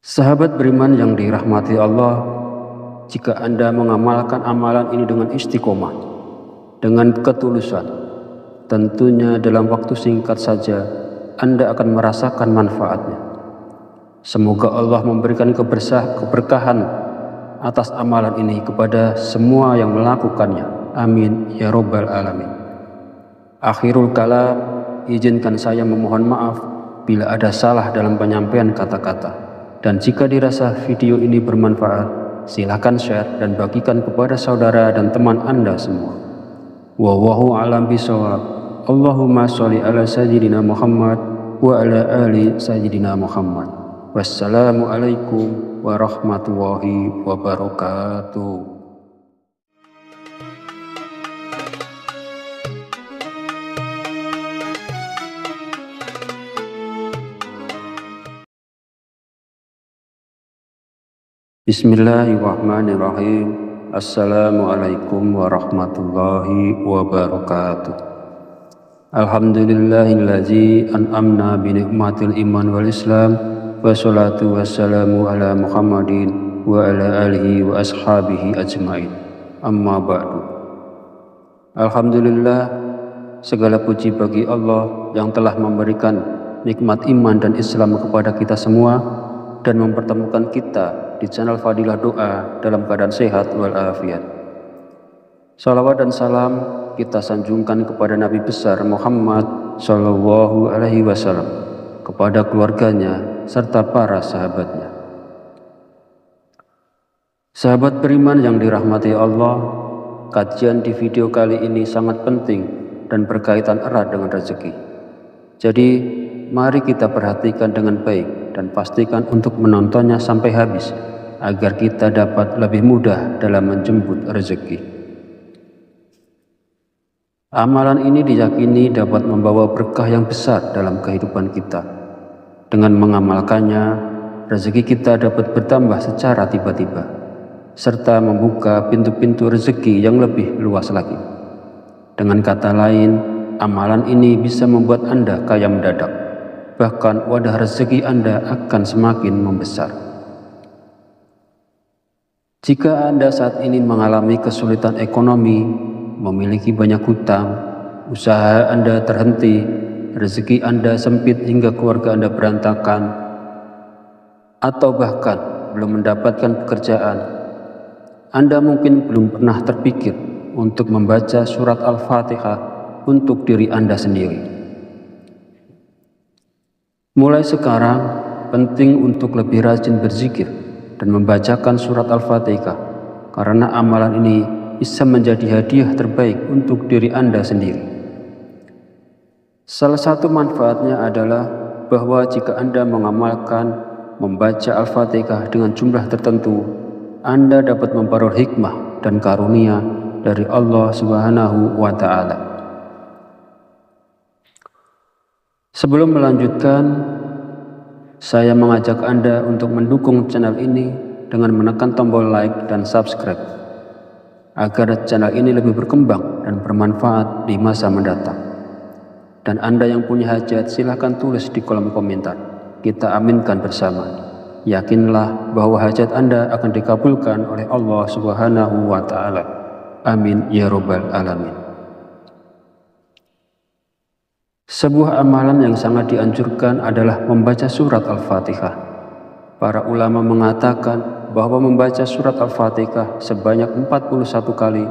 Sahabat beriman yang dirahmati Allah, jika Anda mengamalkan amalan ini dengan istiqomah, dengan ketulusan, tentunya dalam waktu singkat saja Anda akan merasakan manfaatnya. Semoga Allah memberikan keberkahan atas amalan ini kepada semua yang melakukannya. Amin ya Rabbal Alamin. Akhirul kalam, izinkan saya memohon maaf bila ada salah dalam penyampaian kata-kata. Dan jika dirasa video ini bermanfaat, silakan share dan bagikan kepada saudara dan teman Anda semua. Wallahu a'lam bishawab. Allahumma sholli ala sayyidina Muhammad wa ala ali sayyidina Muhammad. Wassalamualaikum warahmatullahi wabarakatuh. Bismillahirrahmanirrahim. Assalamualaikum warahmatullahi wabarakatuh. Alhamdulillahillazi an'amna bi ni'matil iman wal islam, wassalatu wassalamu ala Muhammadin wa ala alihi wa ashabihi ajmain. Amma ba'du. Alhamdulillah, segala puji bagi Allah yang telah memberikan nikmat iman dan Islam kepada kita semua dan mempertemukan kita di channel Fadilah Doa dalam keadaan sehat walafiat. Salawat dan salam kita sanjungkan kepada Nabi besar Muhammad Sallallahu Alaihi Wasallam, kepada keluarganya serta para sahabatnya. Sahabat beriman yang dirahmati Allah, kajian di video kali ini sangat penting dan berkaitan erat dengan rezeki. Jadi mari kita perhatikan dengan baik dan pastikan untuk menontonnya sampai habis agar kita dapat lebih mudah dalam menjemput rezeki. Amalan ini diyakini dapat membawa berkah yang besar dalam kehidupan kita. Dengan mengamalkannya, rezeki kita dapat bertambah secara tiba-tiba, serta membuka pintu-pintu rezeki yang lebih luas lagi. Dengan kata lain, amalan ini bisa membuat Anda kaya mendadak. Bahkan wadah rezeki Anda akan semakin membesar. Jika Anda saat ini mengalami kesulitan ekonomi, memiliki banyak hutang, usaha Anda terhenti, rezeki Anda sempit hingga keluarga Anda berantakan, atau bahkan belum mendapatkan pekerjaan, Anda mungkin belum pernah terpikir untuk membaca surat Al-Fatihah untuk diri Anda sendiri. Mulai sekarang, penting untuk lebih rajin berzikir dan membacakan surat Al-Fatihah, karena amalan ini bisa menjadi hadiah terbaik untuk diri Anda sendiri. Salah satu manfaatnya adalah bahwa jika Anda mengamalkan membaca Al-Fatihah dengan jumlah tertentu, Anda dapat memperoleh hikmah dan karunia dari Allah Subhanahu wa Ta'ala. Sebelum melanjutkan, saya mengajak Anda untuk mendukung channel ini dengan menekan tombol like dan subscribe, agar channel ini lebih berkembang dan bermanfaat di masa mendatang. Dan Anda yang punya hajat, silahkan tulis di kolom komentar. Kita aminkan bersama. Yakinlah bahwa hajat Anda akan dikabulkan oleh Allah Subhanahu wa Ta'ala. Amin ya Rabbal Alamin. Sebuah amalan yang sangat dianjurkan adalah membaca surat Al-Fatihah. Para ulama mengatakan bahwa membaca surat Al-Fatihah sebanyak 41 kali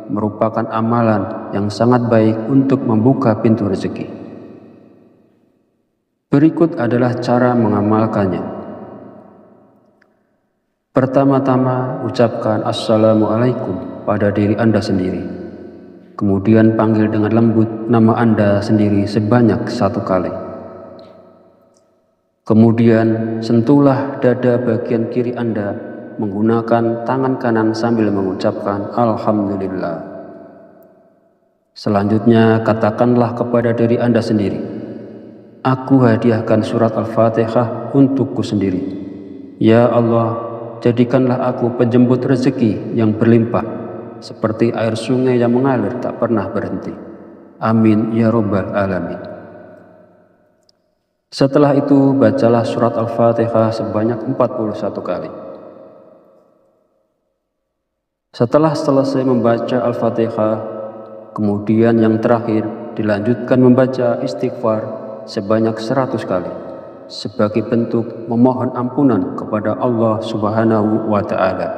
merupakan amalan yang sangat baik untuk membuka pintu rezeki. Berikut adalah cara mengamalkannya. Pertama-tama, ucapkan Assalamualaikum pada diri Anda sendiri. Kemudian panggil dengan lembut nama Anda sendiri sebanyak 1 kali. Kemudian sentuhlah dada bagian kiri Anda menggunakan tangan kanan sambil mengucapkan Alhamdulillah. Selanjutnya katakanlah kepada diri Anda sendiri, aku hadiahkan surat Al-Fatihah untukku sendiri. Ya Allah, jadikanlah aku penjemput rezeki yang berlimpah, seperti air sungai yang mengalir tak pernah berhenti. Amin ya Rabbal Alamin. Setelah itu bacalah surat Al-Fatihah sebanyak 41 kali. Setelah selesai membaca Al-Fatihah, kemudian yang terakhir dilanjutkan membaca istighfar sebanyak 100 kali sebagai bentuk memohon ampunan kepada Allah Subhanahu wa Ta'ala.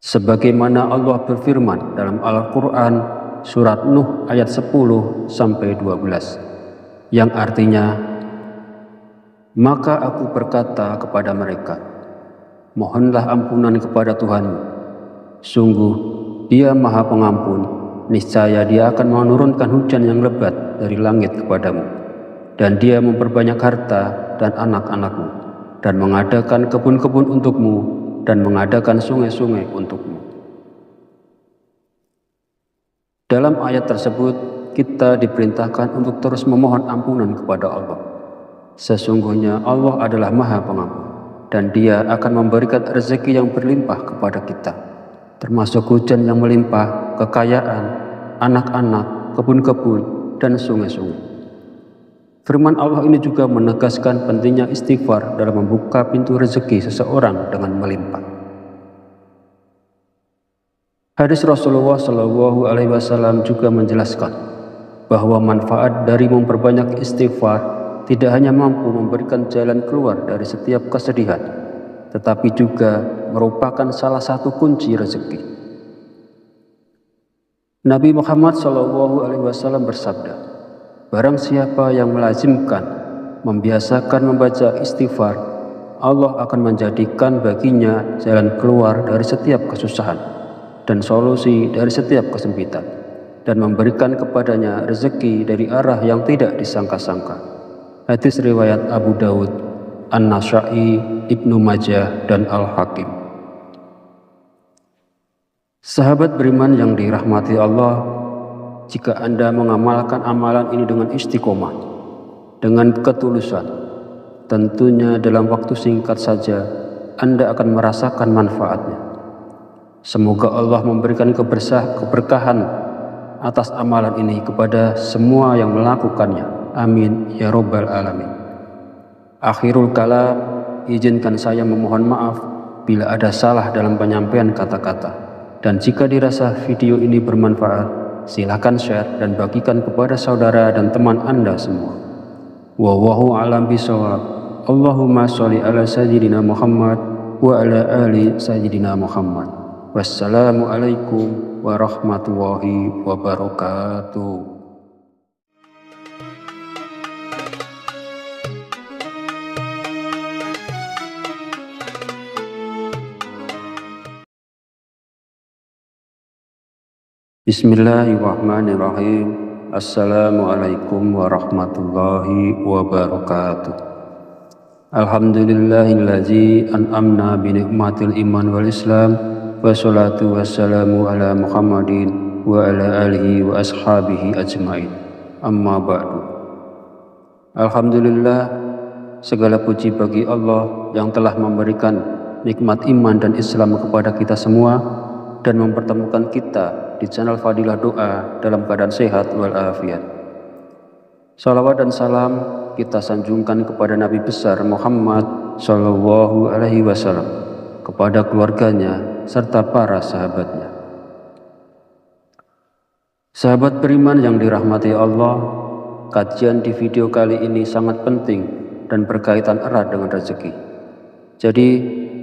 Sebagaimana Allah berfirman dalam Al-Quran surat Nuh ayat 10-12 yang artinya, maka aku berkata kepada mereka, mohonlah ampunan kepada Tuhanmu, sungguh Dia Maha Pengampun, niscaya Dia akan menurunkan hujan yang lebat dari langit kepadamu, dan Dia memperbanyak harta dan anak-anakmu, dan mengadakan kebun-kebun untukmu, dan mengadakan sungai-sungai untukmu. Dalam ayat tersebut, kita diperintahkan untuk terus memohon ampunan kepada Allah. Sesungguhnya Allah adalah Maha Pengampun, dan Dia akan memberikan rezeki yang berlimpah kepada kita, termasuk hujan yang melimpah, kekayaan, anak-anak, kebun-kebun, dan sungai-sungai. Firman Allah ini juga menegaskan pentingnya istighfar dalam membuka pintu rezeki seseorang dengan melimpah. Hadis Rasulullah SAW juga menjelaskan bahwa manfaat dari memperbanyak istighfar tidak hanya mampu memberikan jalan keluar dari setiap kesedihan, tetapi juga merupakan salah satu kunci rezeki. Nabi Muhammad SAW bersabda, barang siapa yang melazimkan, membiasakan membaca istighfar, Allah akan menjadikan baginya jalan keluar dari setiap kesusahan dan solusi dari setiap kesempitan, dan memberikan kepadanya rezeki dari arah yang tidak disangka-sangka. Hadis riwayat Abu Dawud, An-Nasa'i, Ibnu Majah, dan Al-Hakim. Sahabat beriman yang dirahmati Allah, jika Anda mengamalkan amalan ini dengan istiqomah, dengan ketulusan, tentunya dalam waktu singkat saja Anda akan merasakan manfaatnya. Semoga Allah memberikan keberkahan atas amalan ini kepada semua yang melakukannya. Amin ya Rabbal Alamin. Akhirul kalam, izinkan saya memohon maaf bila ada salah dalam penyampaian kata-kata. Dan jika dirasa video ini bermanfaat, silakan share dan bagikan kepada saudara dan teman Anda semua. Wallahu a'lam bishawab. Allahumma sholli ala sayyidina Muhammad wa ala ali sayyidina Muhammad. Wassalamualaikum warahmatullahi wabarakatuh. Bismillahirrahmanirrahim. Assalamualaikum warahmatullahi wabarakatuh. Alhamdulillahillazi an'amna binikmatil iman wal islam. Wassalatu wassalamu ala Muhammadin wa ala alihi wa ashabihi ajmain. Amma ba'du. Alhamdulillah, segala puji bagi Allah yang telah memberikan nikmat iman dan Islam kepada kita semua dan mempertemukan kita di channel Fadilah Doa dalam keadaan sehat walafiat. Salawat dan salam kita sanjungkan kepada Nabi besar Muhammad Sallallahu Alaihi Wasallam, kepada keluarganya serta para sahabatnya. Sahabat beriman yang dirahmati Allah, kajian di video kali ini sangat penting dan berkaitan erat dengan rezeki. Jadi,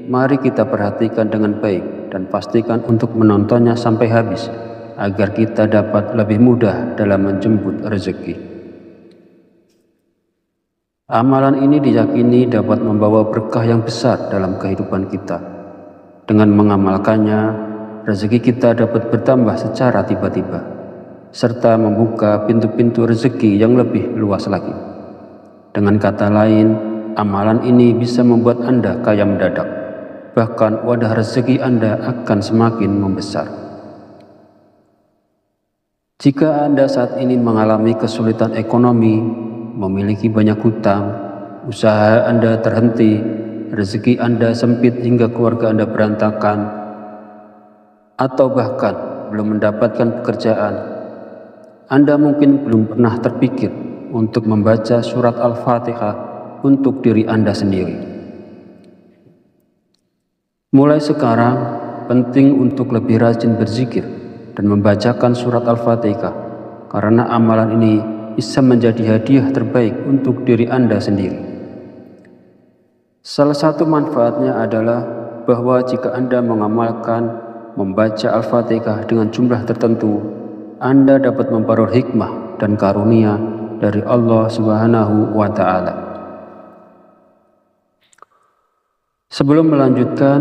mari kita perhatikan dengan baik dan pastikan untuk menontonnya sampai habis, agar kita dapat lebih mudah dalam menjemput rezeki. Amalan ini diyakini dapat membawa berkah yang besar dalam kehidupan kita. Dengan mengamalkannya, rezeki kita dapat bertambah secara tiba-tiba, serta membuka pintu-pintu rezeki yang lebih luas lagi. Dengan kata lain, amalan ini bisa membuat Anda kaya mendadak. Bahkan wadah rezeki Anda akan semakin membesar. Jika Anda saat ini mengalami kesulitan ekonomi, memiliki banyak hutang, usaha Anda terhenti, rezeki Anda sempit hingga keluarga Anda berantakan, atau bahkan belum mendapatkan pekerjaan, Anda mungkin belum pernah terpikir untuk membaca surat Al-Fatihah untuk diri Anda sendiri. Mulai sekarang, penting untuk lebih rajin berzikir dan membacakan surat Al-Fatihah, karena amalan ini bisa menjadi hadiah terbaik untuk diri Anda sendiri. Salah satu manfaatnya adalah bahwa jika Anda mengamalkan membaca Al-Fatihah dengan jumlah tertentu, Anda dapat memperoleh hikmah dan karunia dari Allah Subhanahu wa Ta'ala. Sebelum melanjutkan,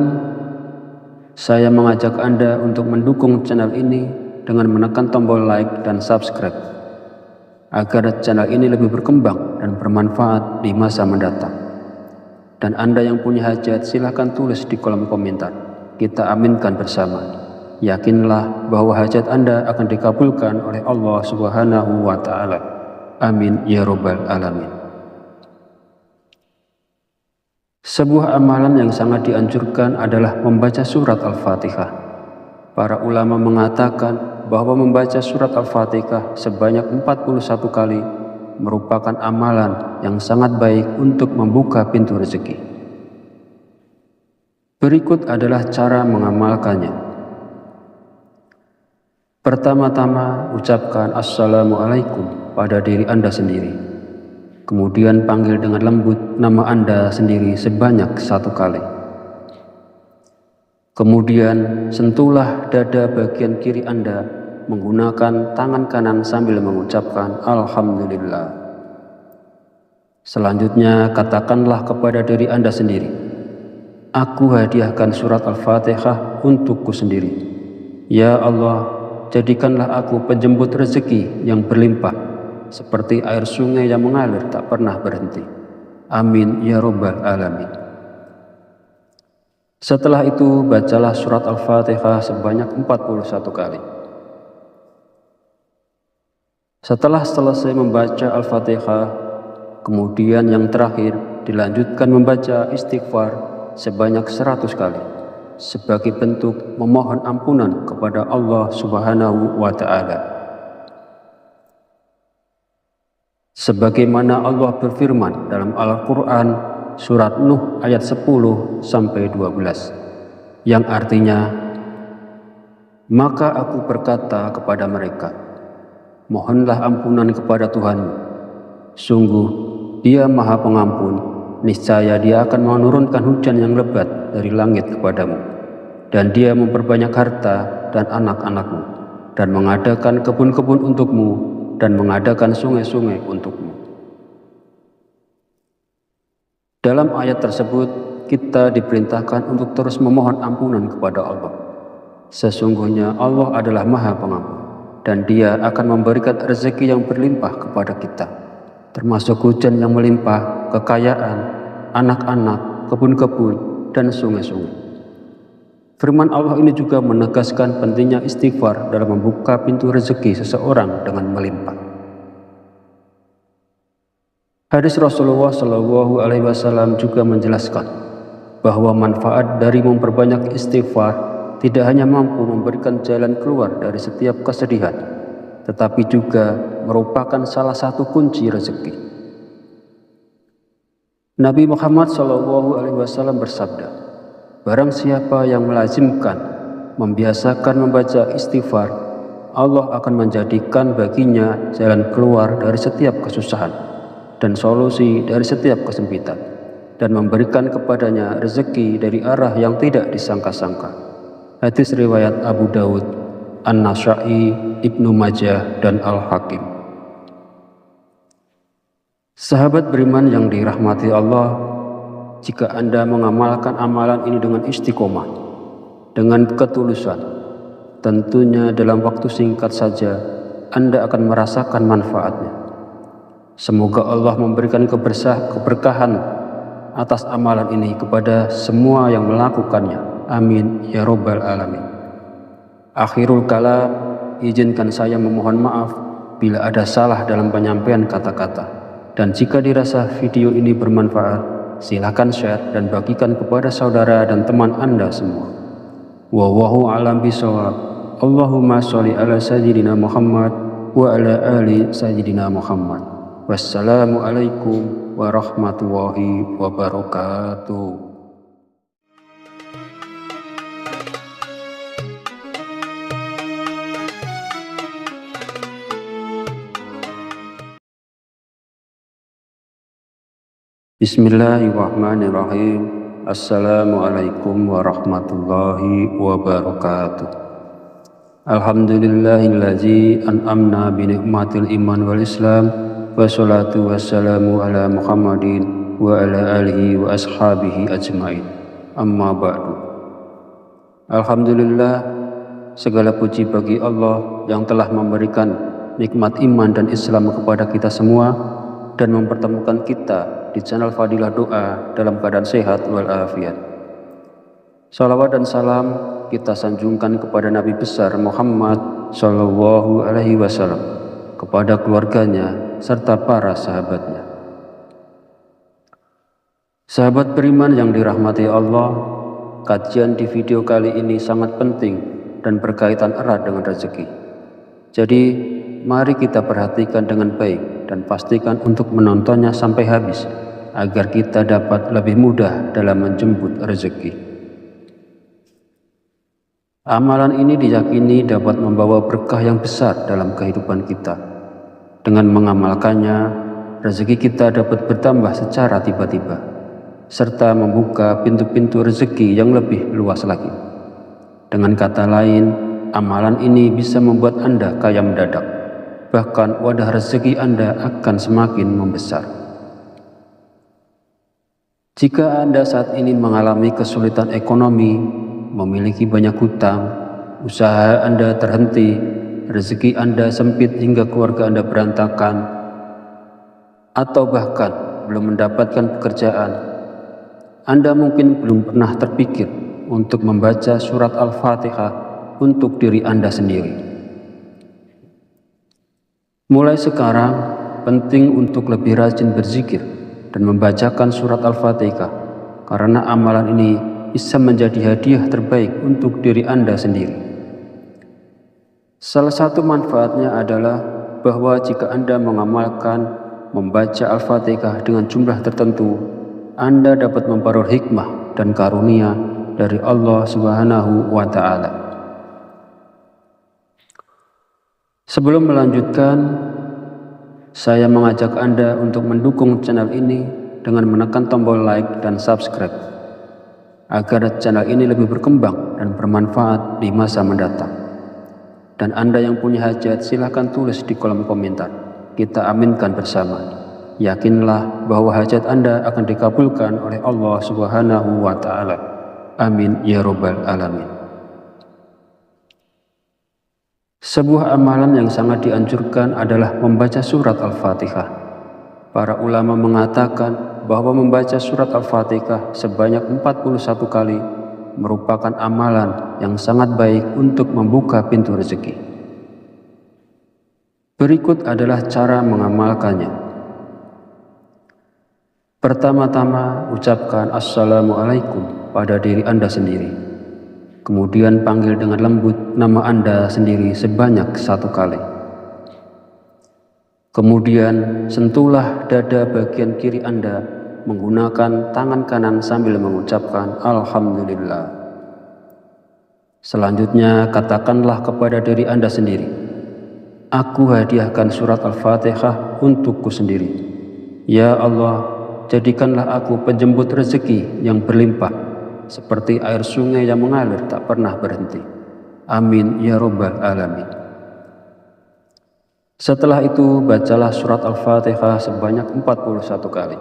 saya mengajak Anda untuk mendukung channel ini dengan menekan tombol like dan subscribe, agar channel ini lebih berkembang dan bermanfaat di masa mendatang. Dan Anda yang punya hajat, silahkan tulis di kolom komentar. Kita aminkan bersama. Yakinlah bahwa hajat Anda akan dikabulkan oleh Allah Subhanahu wa Ta'ala. Amin ya Rabbal Alamin. Sebuah amalan yang sangat dianjurkan adalah membaca surat Al-Fatihah. Para ulama mengatakan bahwa membaca surat Al-Fatihah sebanyak 41 kali merupakan amalan yang sangat baik untuk membuka pintu rezeki. Berikut adalah cara mengamalkannya. Pertama-tama, ucapkan Assalamualaikum pada diri Anda sendiri. Kemudian panggil dengan lembut nama Anda sendiri sebanyak 1 kali. Kemudian sentuhlah dada bagian kiri Anda menggunakan tangan kanan sambil mengucapkan Alhamdulillah. Selanjutnya katakanlah kepada diri Anda sendiri, aku hadiahkan surat Al-Fatihah untukku sendiri. Ya Allah, jadikanlah aku penjemput rezeki yang berlimpah, seperti air sungai yang mengalir tak pernah berhenti. Amin ya Rabbal Alamin. Setelah itu bacalah surat Al-Fatihah sebanyak 41 kali. Setelah selesai membaca Al-Fatihah, kemudian yang terakhir dilanjutkan membaca istighfar sebanyak 100 kali sebagai bentuk memohon ampunan kepada Allah Subhanahu wa Ta'ala. Sebagaimana Allah berfirman dalam Al-Quran surat Nuh ayat 10-12, yang artinya, maka aku berkata kepada mereka, mohonlah ampunan kepada Tuhanmu. Sungguh, Dia Maha Pengampun, niscaya Dia akan menurunkan hujan yang lebat dari langit kepadamu, dan Dia memperbanyak harta dan anak-anakmu, dan mengadakan kebun-kebun untukmu, dan mengadakan sungai-sungai untukmu. Dalam ayat tersebut, kita diperintahkan untuk terus memohon ampunan kepada Allah. Sesungguhnya Allah adalah Maha Pengampun, dan Dia akan memberikan rezeki yang berlimpah kepada kita, termasuk hujan yang melimpah, kekayaan, anak-anak, kebun-kebun, dan sungai-sungai. Firman Allah ini juga menegaskan pentingnya istighfar dalam membuka pintu rezeki seseorang dengan melimpah. Hadis Rasulullah SAW juga menjelaskan bahwa manfaat dari memperbanyak istighfar tidak hanya mampu memberikan jalan keluar dari setiap kesedihan, tetapi juga merupakan salah satu kunci rezeki. Nabi Muhammad SAW bersabda, barang siapa yang melazimkan, membiasakan membaca istighfar, Allah akan menjadikan baginya jalan keluar dari setiap kesusahan dan solusi dari setiap kesempitan, dan memberikan kepadanya rezeki dari arah yang tidak disangka-sangka. Hadis riwayat Abu Dawud, An-Nasa'i, Ibnu Majah, dan Al-Hakim. Sahabat beriman yang dirahmati Allah, jika Anda mengamalkan amalan ini dengan istiqomah, dengan ketulusan, tentunya dalam waktu singkat saja Anda akan merasakan manfaatnya. Semoga Allah memberikan keberkahan atas amalan ini kepada semua yang melakukannya. Amin ya Rabbal Alamin. Akhirul kalam, izinkan saya memohon maaf bila ada salah dalam penyampaian kata-kata. Dan jika dirasa video ini bermanfaat, silakan share dan bagikan kepada saudara dan teman Anda semua. Wallahu a'lam bishawab. Allahumma sholli ala sayyidina Muhammad wa ala ali sayyidina Muhammad. Wassalamualaikum warahmatullahi wabarakatuh. Bismillahirrahmanirrahim. Assalamualaikum warahmatullahi wabarakatuh. Alhamdulillahillazi an'amna binikmatil iman wal islam. Wassalatu wassalamu ala Muhammadin wa ala alihi wa ashabihi ajmain. Amma ba'du. Alhamdulillah, segala puji bagi Allah yang telah memberikan nikmat iman dan Islam kepada kita semua dan mempertemukan kita di channel Fadilah Doa dalam keadaan sehat walafiat. Salawat dan salam kita sanjungkan kepada Nabi besar Muhammad Sallallahu Alaihi Wasallam, kepada keluarganya serta para sahabatnya. Sahabat beriman yang dirahmati Allah, kajian di video kali ini sangat penting dan berkaitan erat dengan rezeki. Jadi mari kita perhatikan dengan baik dan pastikan untuk menontonnya sampai habis, agar kita dapat lebih mudah dalam menjemput rezeki. Amalan ini diyakini dapat membawa berkah yang besar dalam kehidupan kita. Dengan mengamalkannya, rezeki kita dapat bertambah secara tiba-tiba, serta membuka pintu-pintu rezeki yang lebih luas lagi. Dengan kata lain, amalan ini bisa membuat Anda kaya mendadak, bahkan wadah rezeki Anda akan semakin membesar. Jika Anda saat ini mengalami kesulitan ekonomi, memiliki banyak hutang, usaha Anda terhenti, rezeki Anda sempit hingga keluarga Anda berantakan, atau bahkan belum mendapatkan pekerjaan, Anda mungkin belum pernah terpikir untuk membaca surat Al-Fatihah untuk diri Anda sendiri. Mulai sekarang, penting untuk lebih rajin berzikir dan membacakan surat Al-Fatihah, karena amalan ini bisa menjadi hadiah terbaik untuk diri Anda sendiri. Salah satu manfaatnya adalah bahwa jika Anda mengamalkan membaca Al-Fatihah dengan jumlah tertentu, Anda dapat memperoleh hikmah dan karunia dari Allah Subhanahu wa Ta'ala. Sebelum melanjutkan, saya mengajak Anda untuk mendukung channel ini dengan menekan tombol like dan subscribe, agar channel ini lebih berkembang dan bermanfaat di masa mendatang. Dan Anda yang punya hajat, silahkan tulis di kolom komentar. Kita aminkan bersama. Yakinlah bahwa hajat Anda akan dikabulkan oleh Allah Subhanahu wa Ta'ala. Amin ya Rabbal Alamin. Sebuah amalan yang sangat dianjurkan adalah membaca surat Al-Fatihah. Para ulama mengatakan bahwa membaca surat Al-Fatihah sebanyak 41 kali merupakan amalan yang sangat baik untuk membuka pintu rezeki. Berikut adalah cara mengamalkannya. Pertama-tama, ucapkan Assalamualaikum pada diri Anda sendiri. Kemudian panggil dengan lembut nama Anda sendiri sebanyak 1 kali. Kemudian sentuhlah dada bagian kiri Anda menggunakan tangan kanan sambil mengucapkan Alhamdulillah. Selanjutnya katakanlah kepada diri Anda sendiri, aku hadiahkan surat Al-Fatihah untukku sendiri. Ya Allah, jadikanlah aku penjemput rezeki yang berlimpah, seperti air sungai yang mengalir tak pernah berhenti. Amin ya Rabbal Alamin. Setelah itu, bacalah surat Al-Fatihah sebanyak 41 kali.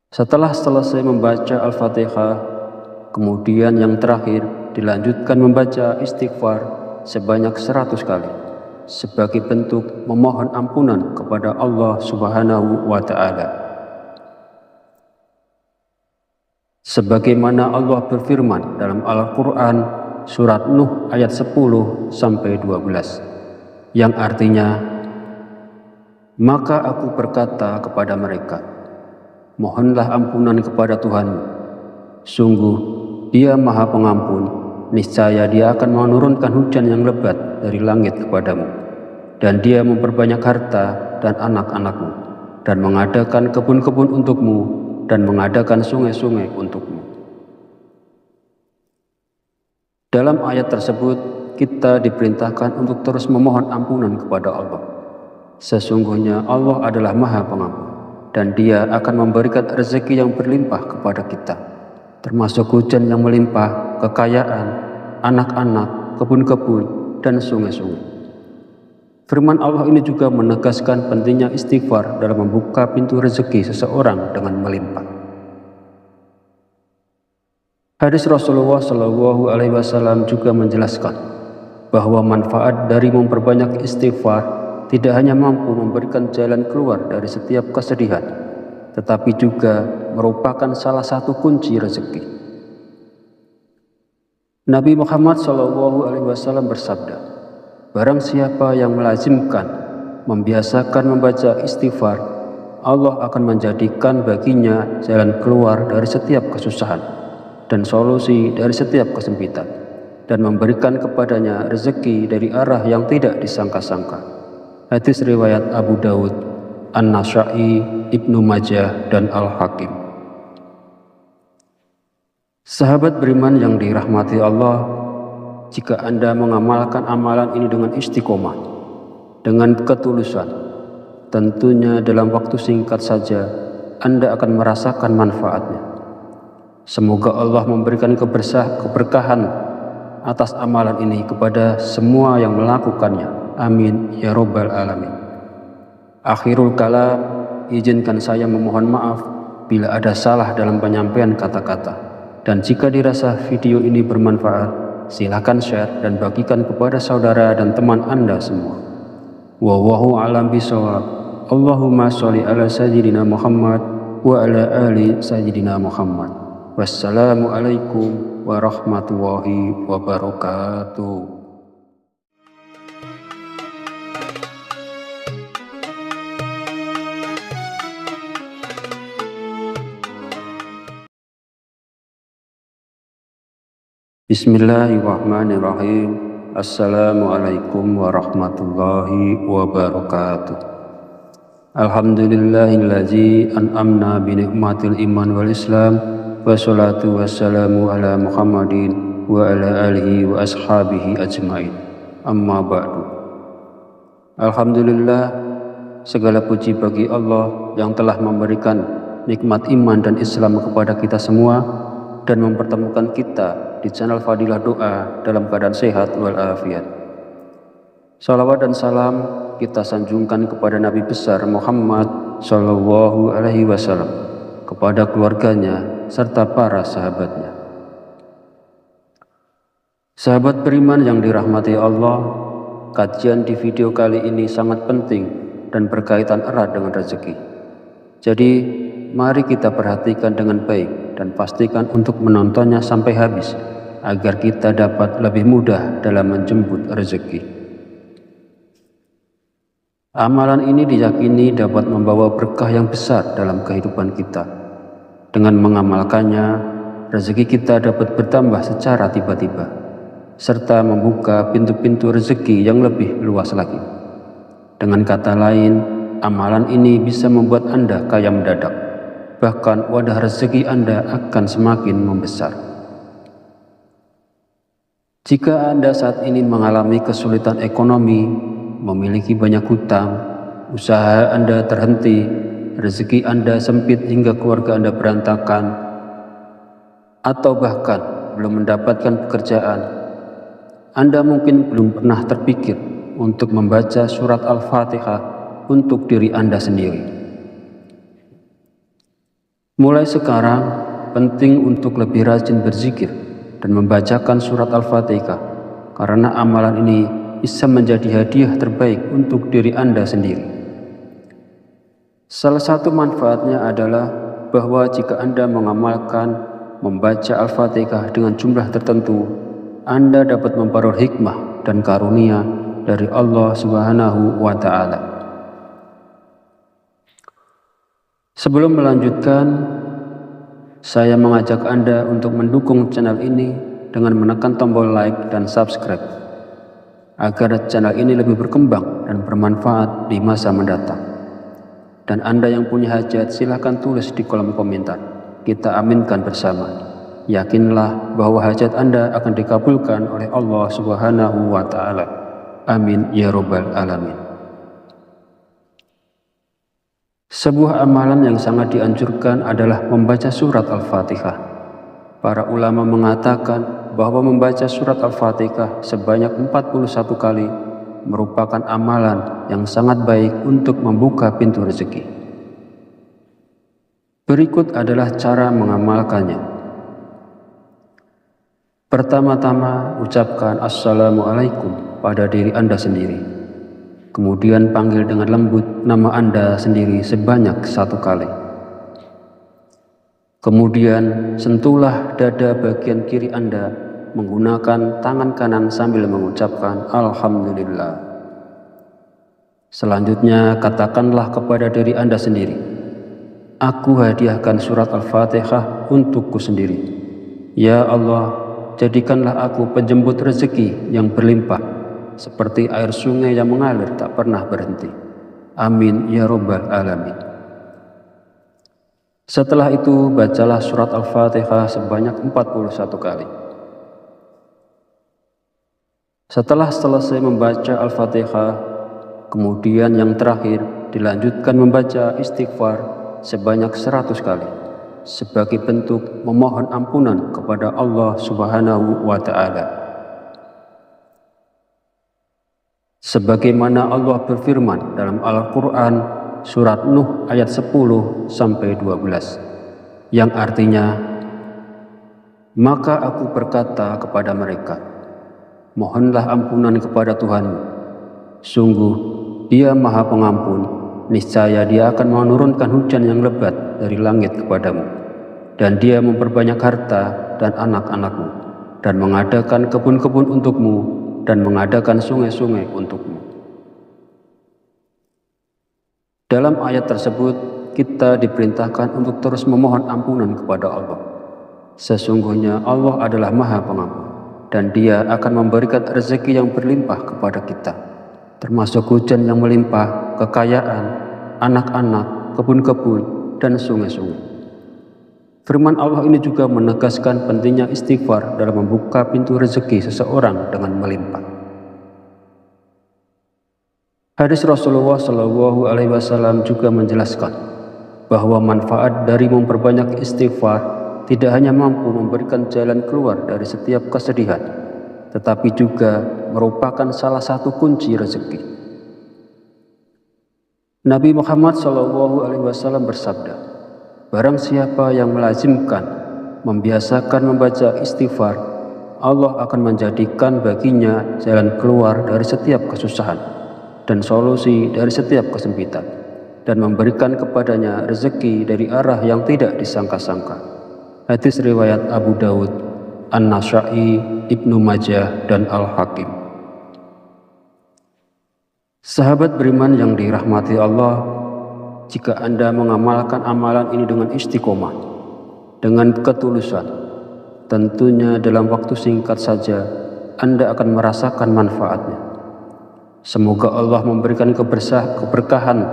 Setelah selesai membaca Al-Fatihah, kemudian yang terakhir dilanjutkan membaca istighfar sebanyak 100 kali, sebagai bentuk memohon ampunan kepada Allah Subhanahu wa Ta'ala. Sebagaimana Allah berfirman dalam Al-Quran surat Nuh ayat 10-12, yang artinya, maka aku berkata kepada mereka, mohonlah ampunan kepada Tuhanmu. Sungguh Dia Maha Pengampun, niscaya Dia akan menurunkan hujan yang lebat dari langit kepadamu. dan Dia memperbanyak harta dan anak-anakmu, dan mengadakan kebun-kebun untukmu, dan mengadakan sungai-sungai untukmu. Dalam ayat tersebut, kita diperintahkan untuk terus memohon ampunan kepada Allah. Sesungguhnya Allah adalah Maha Pengampun, dan Dia akan memberikan rezeki yang berlimpah kepada kita, termasuk hujan yang melimpah, kekayaan, anak-anak, kebun-kebun, dan sungai-sungai. Firman Allah ini juga menegaskan pentingnya istighfar dalam membuka pintu rezeki seseorang dengan melimpah. Hadis Rasulullah SAW juga menjelaskan bahwa manfaat dari memperbanyak istighfar tidak hanya mampu memberikan jalan keluar dari setiap kesedihan, tetapi juga merupakan salah satu kunci rezeki. Nabi Muhammad SAW bersabda, "Barang siapa yang melazimkan, membiasakan membaca istighfar, Allah akan menjadikan baginya jalan keluar dari setiap kesusahan dan solusi dari setiap kesempitan, dan memberikan kepadanya rezeki dari arah yang tidak disangka-sangka." Hadis riwayat Abu Daud, An-Nasa'i, Ibnu Majah, dan Al-Hakim. Sahabat beriman yang dirahmati Allah, jika Anda mengamalkan amalan ini dengan istiqomah, dengan ketulusan, tentunya dalam waktu singkat saja Anda akan merasakan manfaatnya. Semoga Allah memberikan keberkahan atas amalan ini kepada semua yang melakukannya. Amin ya Rabbal Alamin. Akhirul kalam, izinkan saya memohon maaf bila ada salah dalam penyampaian kata-kata. Dan jika dirasa video ini bermanfaat, silakan share dan bagikan kepada saudara dan teman Anda semua. Wallahu a'lam bishawab. Allahumma sholli ala sayyidina Muhammad wa ala ali sayyidina Muhammad. Wassalamualaikum warahmatullahi wabarakatuh. Bismillahirrahmanirrahim. Assalamualaikum warahmatullahi wabarakatuh. Alhamdulillahillazi an'amna bi ni'matil iman wal islam, wassalatu wassalamu ala Muhammadin wa ala alihi wa ashabihi ajmain. Amma ba'du. Alhamdulillah, segala puji bagi Allah yang telah memberikan nikmat iman dan Islam kepada kita semua dan mempertemukan kita di channel Fadilah Doa dalam keadaan sehat walafiat. Salawat dan salam kita sanjungkan kepada Nabi besar Muhammad Sallallahu Alaihi Wasallam, kepada keluarganya serta para sahabatnya. Sahabat beriman yang dirahmati Allah, kajian di video kali ini sangat penting dan berkaitan erat dengan rezeki. Jadi mari kita perhatikan dengan baik dan pastikan untuk menontonnya sampai habis agar kita dapat lebih mudah dalam menjemput rezeki. Amalan ini diyakini dapat membawa berkah yang besar dalam kehidupan kita. Dengan mengamalkannya, rezeki kita dapat bertambah secara tiba-tiba, serta membuka pintu-pintu rezeki yang lebih luas lagi. Dengan kata lain, amalan ini bisa membuat Anda kaya mendadak. Bahkan wadah rezeki Anda akan semakin membesar. Jika Anda saat ini mengalami kesulitan ekonomi, memiliki banyak hutang, usaha Anda terhenti, rezeki Anda sempit hingga keluarga Anda berantakan, atau bahkan belum mendapatkan pekerjaan, Anda mungkin belum pernah terpikir untuk membaca surat Al-Fatihah untuk diri Anda sendiri. Mulai sekarang, penting untuk lebih rajin berzikir dan membacakan surat Al-Fatihah, karena amalan ini bisa menjadi hadiah terbaik untuk diri Anda sendiri. Salah satu manfaatnya adalah bahwa jika Anda mengamalkan membaca Al-Fatihah dengan jumlah tertentu, Anda dapat memperoleh hikmah dan karunia dari Allah Subhanahu wa Ta'ala. Sebelum melanjutkan, saya mengajak Anda untuk mendukung channel ini dengan menekan tombol like dan subscribe. agar channel ini lebih berkembang dan bermanfaat di masa mendatang. Dan Anda yang punya hajat silahkan tulis di kolom komentar. Kita aminkan bersama. Yakinlah bahwa hajat Anda akan dikabulkan oleh Allah Subhanahu wa Ta'ala. Amin ya Rabbal Alamin. Sebuah amalan yang sangat dianjurkan adalah membaca surat Al-Fatihah. Para ulama mengatakan bahwa membaca surat Al-Fatihah sebanyak 41 kali merupakan amalan yang sangat baik untuk membuka pintu rezeki. Berikut adalah cara mengamalkannya. Pertama-tama, ucapkan Assalamualaikum pada diri Anda sendiri. Kemudian panggil dengan lembut nama Anda sendiri sebanyak 1 kali. Kemudian sentuhlah dada bagian kiri Anda menggunakan tangan kanan sambil mengucapkan Alhamdulillah. Selanjutnya katakanlah kepada diri Anda sendiri, aku hadiahkan surat Al-Fatihah untukku sendiri. Ya Allah, jadikanlah aku penjemput rezeki yang berlimpah, seperti air sungai yang mengalir tak pernah berhenti. Amin ya Rabbal Alamin. Setelah itu, bacalah surat Al-Fatihah sebanyak 41 kali. Setelah selesai membaca Al-Fatihah, kemudian yang terakhir dilanjutkan membaca istighfar sebanyak 100 kali, sebagai bentuk memohon ampunan kepada Allah Subhanahu wa Ta'ala. Sebagaimana Allah berfirman dalam Al-Quran, Surat Nuh ayat 10-12, yang artinya, maka aku berkata kepada mereka, mohonlah ampunan kepada Tuhanmu. Sungguh, Dia Maha Pengampun, niscaya Dia akan menurunkan hujan yang lebat dari langit kepadamu, dan Dia memperbanyak harta dan anak-anakmu, dan mengadakan kebun-kebun untukmu, dan mengadakan sungai-sungai untukmu. Dalam ayat tersebut, kita diperintahkan untuk terus memohon ampunan kepada Allah. Sesungguhnya Allah adalah Maha Pengampun, dan Dia akan memberikan rezeki yang berlimpah kepada kita, termasuk hujan yang melimpah, kekayaan, anak-anak, kebun-kebun, dan sungai-sungai. Firman Allah ini juga menegaskan pentingnya istighfar dalam membuka pintu rezeki seseorang dengan melimpah. Hadis Rasulullah SAW juga menjelaskan bahwa manfaat dari memperbanyak istighfar tidak hanya mampu memberikan jalan keluar dari setiap kesedihan, tetapi juga merupakan salah satu kunci rezeki. Nabi Muhammad SAW bersabda, barang siapa yang melazimkan, membiasakan membaca istighfar, Allah akan menjadikan baginya jalan keluar dari setiap kesusahan dan solusi dari setiap kesempitan, dan memberikan kepadanya rezeki dari arah yang tidak disangka-sangka. Hadis riwayat Abu Daud, An-Nasa'i, Ibnu Majah, dan Al-Hakim. Sahabat beriman yang dirahmati Allah, jika Anda mengamalkan amalan ini dengan istiqomah, dengan ketulusan, tentunya dalam waktu singkat saja Anda akan merasakan manfaatnya. Semoga Allah memberikan keberkahan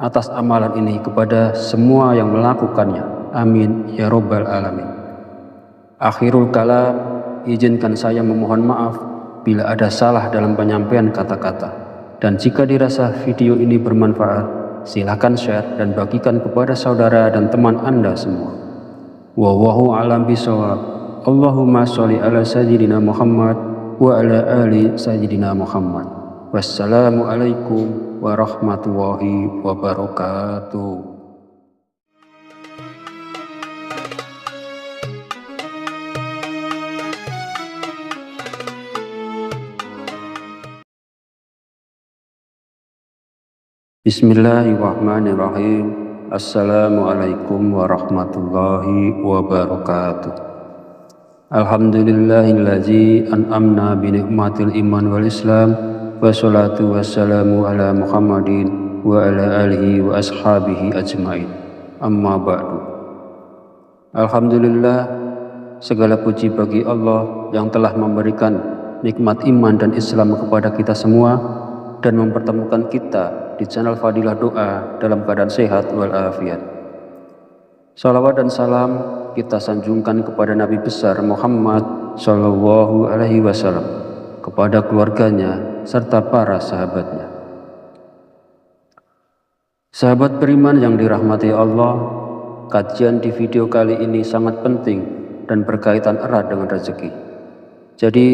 atas amalan ini kepada semua yang melakukannya. Amin ya Rabbal Alamin. Akhirul kalam, izinkan saya memohon maaf bila ada salah dalam penyampaian kata-kata. Dan jika dirasa video ini bermanfaat, silakan share dan bagikan kepada saudara dan teman Anda semua. Wallahu a'lam bishawab. Allahumma sholli ala sayyidina Muhammad wa ala ali sayyidina Muhammad. Wassalamualaikum warahmatullahi wabarakatuh. Bismillahirrahmanirrahim. Assalamualaikum warahmatullahi wabarakatuh. Alhamdulillahillazi an'amna bi ni'matil iman wal islam. Wassalatu wassalamu ala Muhammadin wa ala alihi wa ashabihi ajmain. Amma ba'du. Alhamdulillah, segala puji bagi Allah yang telah memberikan nikmat iman dan Islam kepada kita semua dan mempertemukan kita di channel Fadilah Doa dalam keadaan sehat walafiat. Salawat dan salam kita sanjungkan kepada Nabi besar Muhammad Sallallahu Alaihi Wasallam, kepada keluarganya serta para sahabatnya. Sahabat beriman yang dirahmati Allah, kajian di video kali ini sangat penting dan berkaitan erat dengan rezeki. Jadi,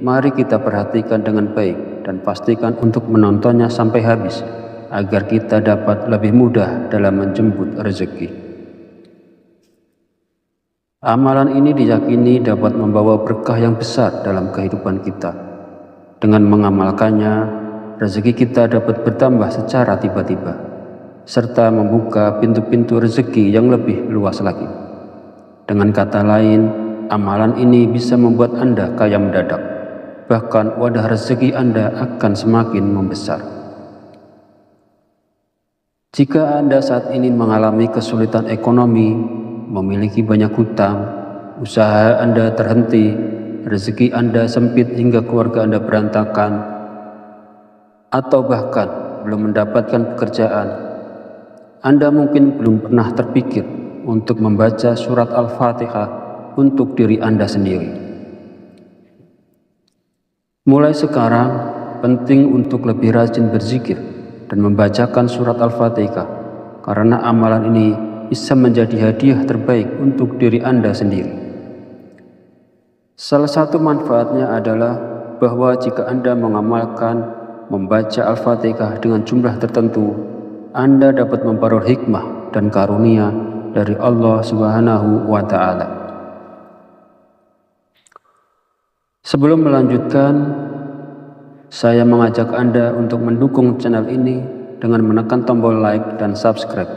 mari kita perhatikan dengan baik dan pastikan untuk menontonnya sampai habis, agar kita dapat lebih mudah dalam menjemput rezeki. Amalan ini diyakini dapat membawa berkah yang besar dalam kehidupan kita. Dengan mengamalkannya, rezeki kita dapat bertambah secara tiba-tiba, serta membuka pintu-pintu rezeki yang lebih luas lagi. Dengan kata lain, amalan ini bisa membuat Anda kaya mendadak, bahkan wadah rezeki Anda akan semakin membesar. Jika Anda saat ini mengalami kesulitan ekonomi, memiliki banyak hutang, usaha Anda terhenti, rezeki Anda sempit hingga keluarga Anda berantakan, atau bahkan belum mendapatkan pekerjaan, Anda mungkin belum pernah terpikir untuk membaca surat Al-Fatihah untuk diri Anda sendiri. Mulai sekarang, penting untuk lebih rajin berzikir dan membacakan surat Al-Fatihah, karena amalan ini bisa menjadi hadiah terbaik untuk diri Anda sendiri. Salah satu manfaatnya adalah bahwa jika Anda mengamalkan membaca Al-Fatihah dengan jumlah tertentu, Anda dapat memperoleh hikmah dan karunia dari Allah Subhanahu wa Ta'ala. Sebelum melanjutkan, saya mengajak Anda untuk mendukung channel ini dengan menekan tombol like dan subscribe,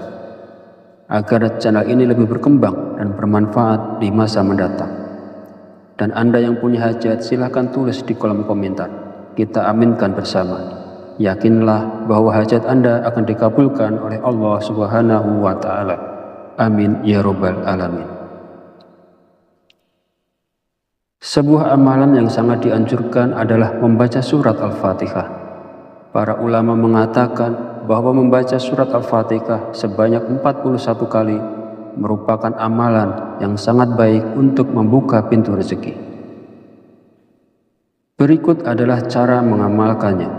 agar channel ini lebih berkembang dan bermanfaat di masa mendatang. Dan Anda yang punya hajat, silahkan tulis di kolom komentar. Kita aminkan bersama. Yakinlah bahwa hajat Anda akan dikabulkan oleh Allah Subhanahu wa Ta'ala. Amin ya Rabbal Alamin. Sebuah amalan yang sangat dianjurkan adalah membaca surat Al-Fatihah. Para ulama mengatakan bahwa membaca surat Al-Fatihah sebanyak 41 kali merupakan amalan yang sangat baik untuk membuka pintu rezeki. Berikut adalah cara mengamalkannya.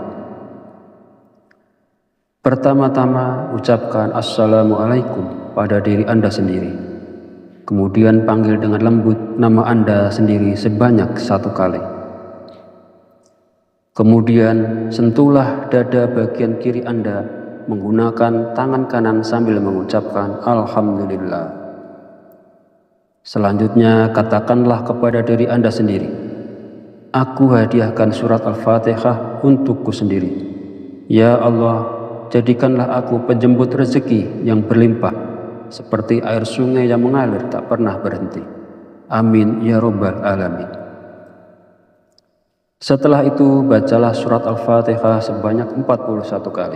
Pertama-tama, ucapkan Assalamualaikum pada diri Anda sendiri. Kemudian panggil dengan lembut nama Anda sendiri sebanyak 1 kali. Kemudian sentuhlah dada bagian kiri Anda menggunakan tangan kanan sambil mengucapkan Alhamdulillah. Selanjutnya katakanlah kepada diri Anda sendiri, aku hadiahkan surat Al-Fatihah untukku sendiri. Ya Allah, jadikanlah aku penjemput rezeki yang berlimpah, seperti air sungai yang mengalir tak pernah berhenti. Amin ya Rabbal Alamin. Setelah itu, bacalah surat Al-Fatihah sebanyak 41 kali.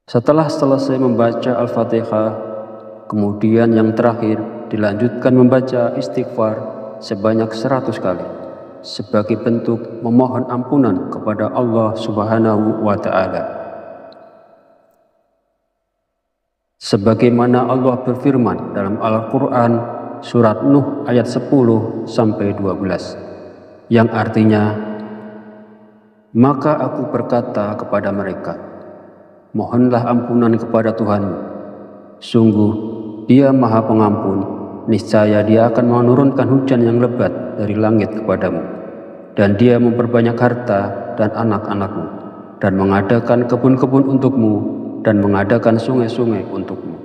Setelah selesai membaca Al-Fatihah, kemudian yang terakhir dilanjutkan membaca istighfar sebanyak 100 kali, sebagai bentuk memohon ampunan kepada Allah Subhanahu wa Ta'ala. Sebagaimana Allah berfirman dalam Al-Quran, Surat Nuh ayat 10-12, yang artinya, maka aku berkata kepada mereka, mohonlah ampunan kepada Tuhanmu. Sungguh, Dia Maha Pengampun, niscaya Dia akan menurunkan hujan yang lebat dari langit kepadamu, dan Dia memperbanyak harta dan anak-anakmu, dan mengadakan kebun-kebun untukmu, dan mengadakan sungai-sungai untukmu.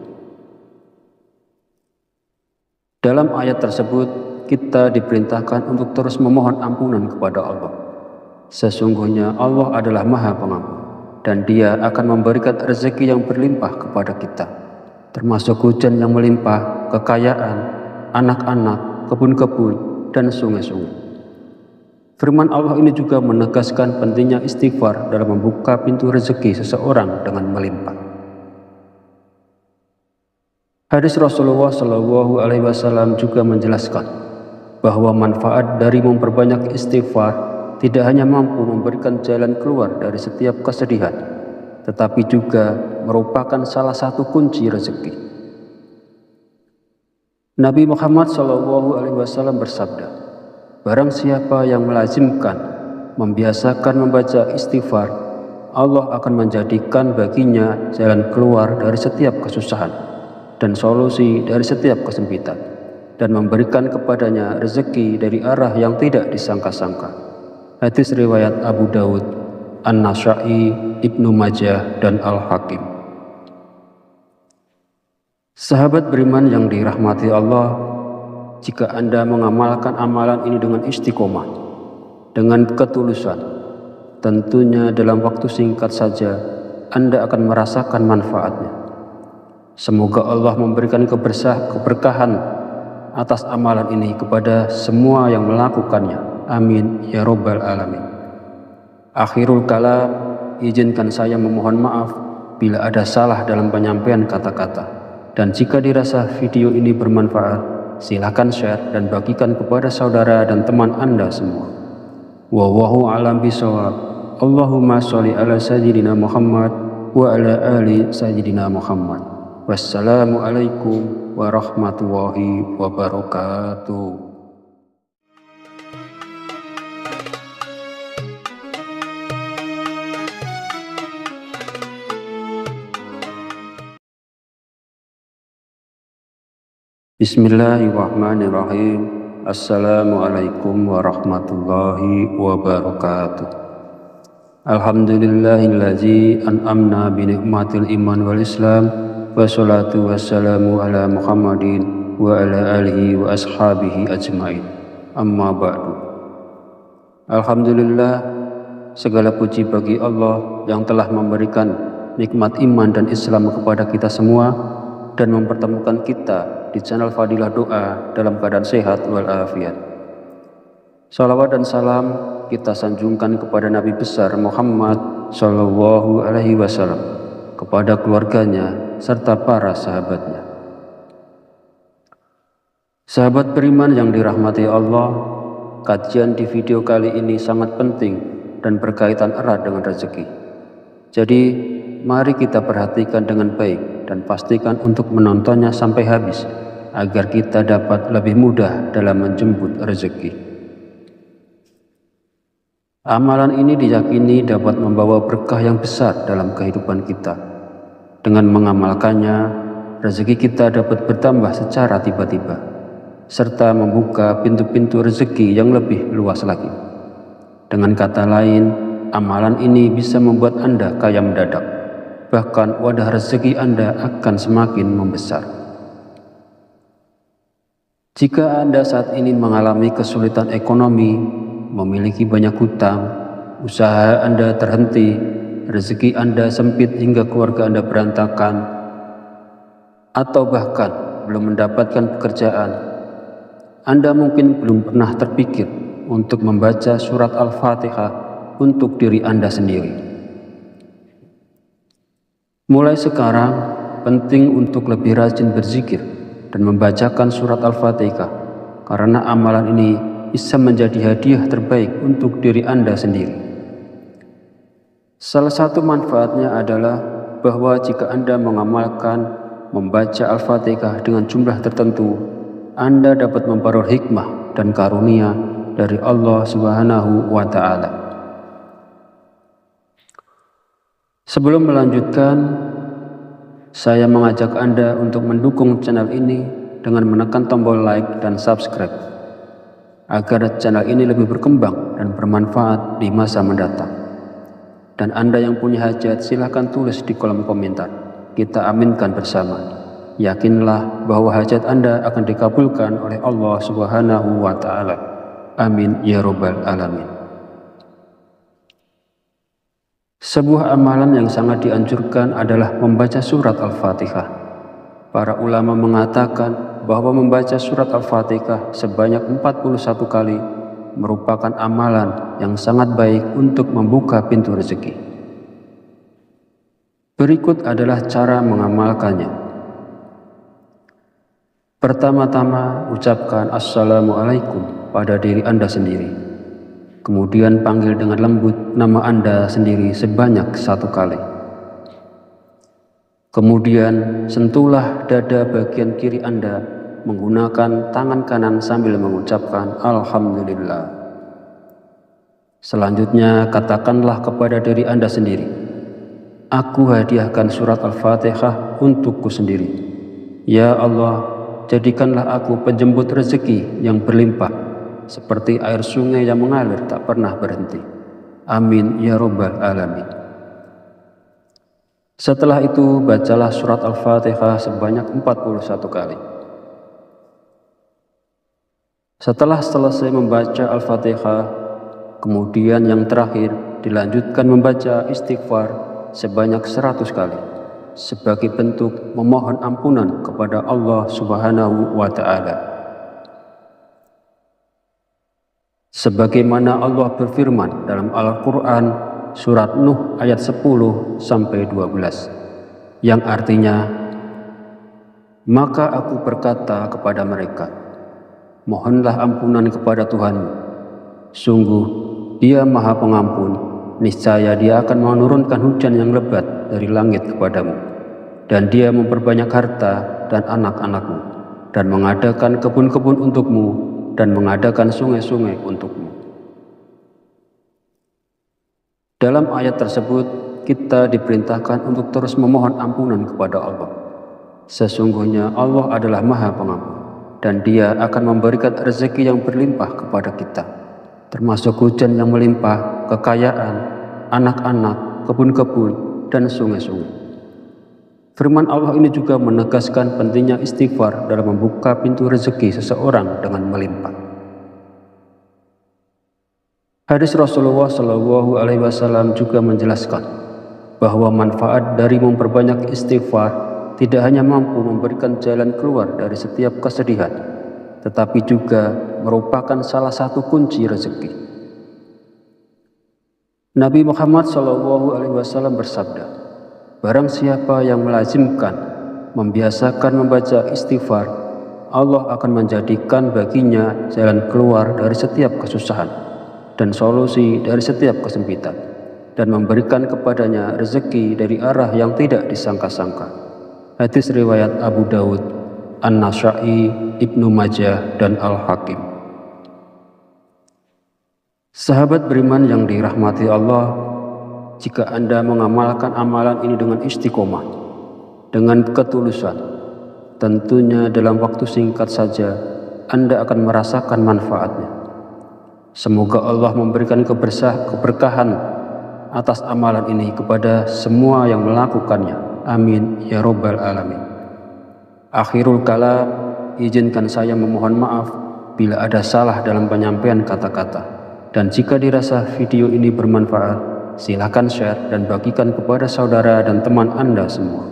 Dalam ayat tersebut, kita diperintahkan untuk terus memohon ampunan kepada Allah. Sesungguhnya Allah adalah Maha Pengampun, dan Dia akan memberikan rezeki yang berlimpah kepada kita, termasuk hujan yang melimpah, kekayaan, anak-anak, kebun-kebun, dan sungai-sungai. Firman Allah ini juga menegaskan pentingnya istighfar dalam membuka pintu rezeki seseorang dengan melimpah. Hadis Rasulullah SAW juga menjelaskan bahwa manfaat dari memperbanyak istighfar tidak hanya mampu memberikan jalan keluar dari setiap kesedihan, tetapi juga merupakan salah satu kunci rezeki. Nabi Muhammad SAW bersabda, "Barang siapa yang melazimkan, membiasakan membaca istighfar, Allah akan menjadikan baginya jalan keluar dari setiap kesusahan dan solusi dari setiap kesempitan, dan memberikan kepadanya rezeki dari arah yang tidak disangka-sangka." Hadis riwayat Abu Daud, An-Nasa'i, Ibnu Majah, dan Al-Hakim. Sahabat beriman yang dirahmati Allah, jika Anda mengamalkan amalan ini dengan istiqomah, dengan ketulusan, tentunya dalam waktu singkat saja Anda akan merasakan manfaatnya. Semoga Allah memberikan keberkahan atas amalan ini kepada semua yang melakukannya. Amin ya Rabbal Alamin. Akhirul kalam, izinkan saya memohon maaf bila ada salah dalam penyampaian kata-kata. Dan jika dirasa video ini bermanfaat, silakan share dan bagikan kepada saudara dan teman Anda semua. Wallahu a'lam bishawab. Allahumma sholli ala sayyidina Muhammad wa ala ali sayyidina Muhammad. Wassalamualaikum warahmatullahi wabarakatuh. Bismillahirrahmanirrahim. Assalamualaikum warahmatullahi wabarakatuh. Alhamdulillahillazi an'amna bi ni'matil iman wal islam, wassalatu wassalamu ala Muhammadin wa ala alihi wa ashabihi ajmain. Amma ba'du. Alhamdulillah, segala puji bagi Allah yang telah memberikan nikmat iman dan Islam kepada kita semua dan mempertemukan kita di channel Fadilah Doa dalam keadaan sehat walafiat. Salawat dan salam kita sanjungkan kepada Nabi besar Muhammad Sallallahu Alaihi Wasallam, kepada keluarganya serta para sahabatnya. Sahabat beriman yang dirahmati Allah, kajian di video kali ini sangat penting dan berkaitan erat dengan rezeki. Jadi mari kita perhatikan dengan baik dan pastikan untuk menontonnya sampai habis, agar kita dapat lebih mudah dalam menjemput rezeki. Amalan ini diyakini dapat membawa berkah yang besar dalam kehidupan kita. Dengan mengamalkannya, rezeki kita dapat bertambah secara tiba-tiba, serta membuka pintu-pintu rezeki yang lebih luas lagi. Dengan kata lain, amalan ini bisa membuat Anda kaya mendadak. Bahkan wadah rezeki Anda akan semakin membesar. Jika Anda saat ini mengalami kesulitan ekonomi, memiliki banyak hutang, usaha Anda terhenti, rezeki Anda sempit hingga keluarga Anda berantakan, atau bahkan belum mendapatkan pekerjaan, Anda mungkin belum pernah terpikir untuk membaca surat Al-Fatihah untuk diri Anda sendiri. Mulai sekarang, penting untuk lebih rajin berzikir dan membacakan surat Al-Fatihah, karena amalan ini bisa menjadi hadiah terbaik untuk diri Anda sendiri. Salah satu manfaatnya adalah bahwa jika Anda mengamalkan membaca Al-Fatihah dengan jumlah tertentu, Anda dapat memperoleh hikmah dan karunia dari Allah Subhanahu wa Ta'ala. Sebelum melanjutkan, saya mengajak Anda untuk mendukung channel ini dengan menekan tombol like dan subscribe, agar channel ini lebih berkembang dan bermanfaat di masa mendatang. Dan Anda yang punya hajat, silahkan tulis di kolom komentar. Kita aminkan bersama. Yakinlah bahwa hajat Anda akan dikabulkan oleh Allah Subhanahu wa Ta'ala. Amin ya Rabbal Alamin. Sebuah amalan yang sangat dianjurkan adalah membaca surat Al-Fatihah. Para ulama mengatakan bahwa membaca surat Al-Fatihah sebanyak 41 kali merupakan amalan yang sangat baik untuk membuka pintu rezeki. Berikut adalah cara mengamalkannya. Pertama-tama ucapkan Assalamualaikum pada diri Anda sendiri. Kemudian panggil dengan lembut nama Anda sendiri sebanyak 1 kali. Kemudian sentuhlah dada bagian kiri Anda menggunakan tangan kanan sambil mengucapkan Alhamdulillah. Selanjutnya katakanlah kepada diri Anda sendiri, aku hadiahkan surat Al-Fatihah untukku sendiri. Ya Allah, jadikanlah aku penjemput rezeki yang berlimpah, seperti air sungai yang mengalir tak pernah berhenti. Amin ya Rabbal Alamin. Setelah itu bacalah surat Al-Fatihah sebanyak 41 kali. Setelah selesai membaca Al-Fatihah, kemudian yang terakhir dilanjutkan membaca istighfar sebanyak 100 kali sebagai bentuk memohon ampunan kepada Allah Subhanahu wa Ta'ala. Sebagaimana Allah berfirman dalam Al-Quran surat Nuh ayat 10-12 yang artinya, maka aku berkata kepada mereka, mohonlah ampunan kepada Tuhanmu, sungguh Dia Maha Pengampun, niscaya Dia akan menurunkan hujan yang lebat dari langit kepadamu, dan Dia memperbanyak harta dan anak-anakmu, dan mengadakan kebun-kebun untukmu, dan mengadakan sungai-sungai untukmu. Dalam ayat tersebut, kita diperintahkan untuk terus memohon ampunan kepada Allah. Sesungguhnya Allah adalah Maha Pengampun, dan Dia akan memberikan rezeki yang berlimpah kepada kita, termasuk hujan yang melimpah, kekayaan, anak-anak, kebun-kebun, dan sungai-sungai. Firman Allah ini juga menegaskan pentingnya istighfar dalam membuka pintu rezeki seseorang dengan melimpah. Hadis Rasulullah SAW juga menjelaskan bahwa manfaat dari memperbanyak istighfar tidak hanya mampu memberikan jalan keluar dari setiap kesedihan, tetapi juga merupakan salah satu kunci rezeki. Nabi Muhammad SAW bersabda, barang siapa yang melazimkan, membiasakan membaca istighfar, Allah akan menjadikan baginya jalan keluar dari setiap kesusahan dan solusi dari setiap kesempitan, dan memberikan kepadanya rezeki dari arah yang tidak disangka-sangka. Hadis riwayat Abu Dawud, An-Nasa'i, Ibnu Majah, dan Al-Hakim. Sahabat beriman yang dirahmati Allah, jika Anda mengamalkan amalan ini dengan istiqomah, dengan ketulusan, tentunya dalam waktu singkat saja Anda akan merasakan manfaatnya. Semoga Allah memberikan keberkahan atas amalan ini kepada semua yang melakukannya. Amin ya Rabbal Alamin. Akhirul kalam, izinkan saya memohon maaf bila ada salah dalam penyampaian kata-kata. Dan jika dirasa video ini bermanfaat, silakan share dan bagikan kepada saudara dan teman Anda semua.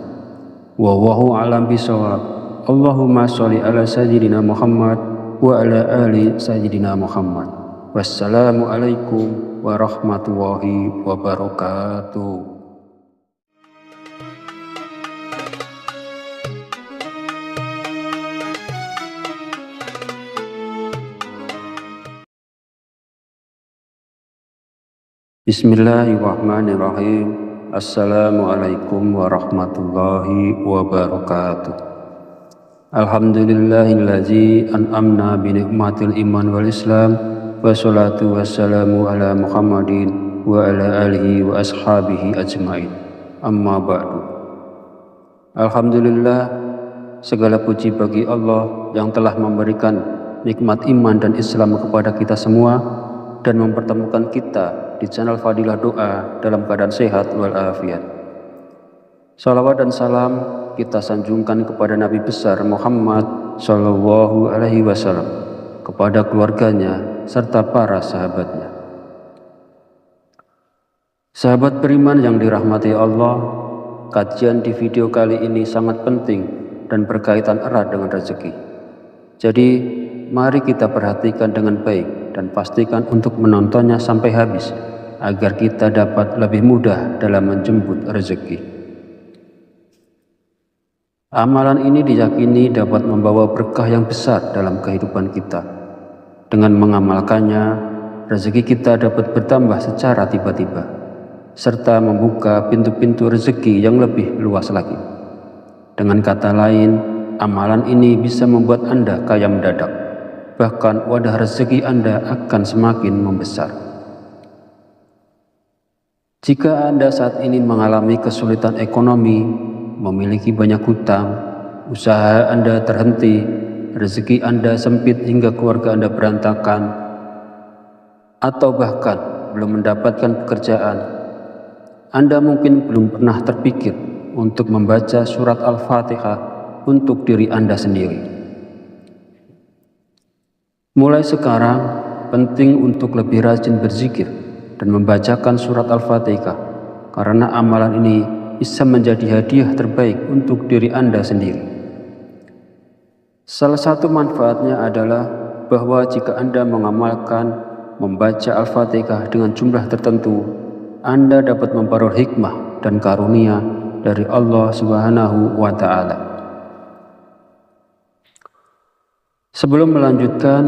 Wallahu a'lam bishawab. Allahumma sholli ala sayyidina Muhammad wa ala ali sayyidina Muhammad. Wassalamualaikum warahmatullahi wabarakatuh. Bismillahirrahmanirrahim. Assalamualaikum warahmatullahi wabarakatuh. Alhamdulillahillazi an'amna binikmatil iman wal islam, wassalatu wassalamu ala Muhammadin wa ala alihi wa ashabihi ajmain. Amma ba'du. Alhamdulillah, segala puji bagi Allah yang telah memberikan nikmat iman dan Islam kepada kita semua dan mempertemukan kita di channel Fadilah Doa dalam keadaan sehat walafiat. Salawat dan salam kita sanjungkan kepada Nabi besar Muhammad Sallallahu Alaihi Wasallam, kepada keluarganya serta para sahabatnya. Sahabat beriman yang dirahmati Allah, kajian di video kali ini sangat penting dan berkaitan erat dengan rezeki. Jadi mari kita perhatikan dengan baik dan pastikan untuk menontonnya sampai habis, agar kita dapat lebih mudah dalam menjemput rezeki. Amalan ini diyakini dapat membawa berkah yang besar dalam kehidupan kita. Dengan mengamalkannya, rezeki kita dapat bertambah secara tiba-tiba, serta membuka pintu-pintu rezeki yang lebih luas lagi. Dengan kata lain, amalan ini bisa membuat Anda kaya mendadak. Bahkan wadah rezeki Anda akan semakin membesar. Jika Anda saat ini mengalami kesulitan ekonomi, memiliki banyak hutang, usaha Anda terhenti, rezeki Anda sempit hingga keluarga Anda berantakan, atau bahkan belum mendapatkan pekerjaan, Anda mungkin belum pernah terpikir untuk membaca surat Al-Fatihah untuk diri Anda sendiri. Mulai sekarang, penting untuk lebih rajin berzikir dan membacakan surat Al-Fatihah, karena amalan ini bisa menjadi hadiah terbaik untuk diri Anda sendiri. Salah satu manfaatnya adalah bahwa jika Anda mengamalkan membaca Al-Fatihah dengan jumlah tertentu, Anda dapat memperoleh hikmah dan karunia dari Allah Subhanahu wa Ta'ala. Sebelum melanjutkan,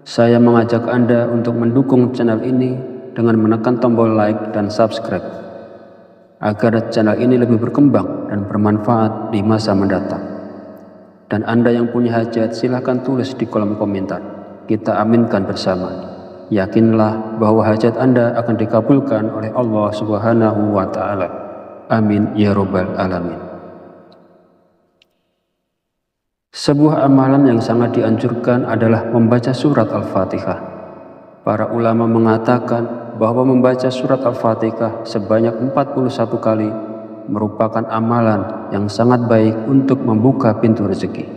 saya mengajak Anda untuk mendukung channel ini dengan menekan tombol like dan subscribe, agar channel ini lebih berkembang dan bermanfaat di masa mendatang. Dan Anda yang punya hajat, silahkan tulis di kolom komentar. Kita aminkan bersama. Yakinlah bahwa hajat Anda akan dikabulkan oleh Allah Subhanahu wa Ta'ala. Amin ya Rabbal Alamin. Sebuah amalan yang sangat dianjurkan adalah membaca surat Al-Fatihah. Para ulama mengatakan bahwa membaca surat Al-Fatihah sebanyak 41 kali merupakan amalan yang sangat baik untuk membuka pintu rezeki.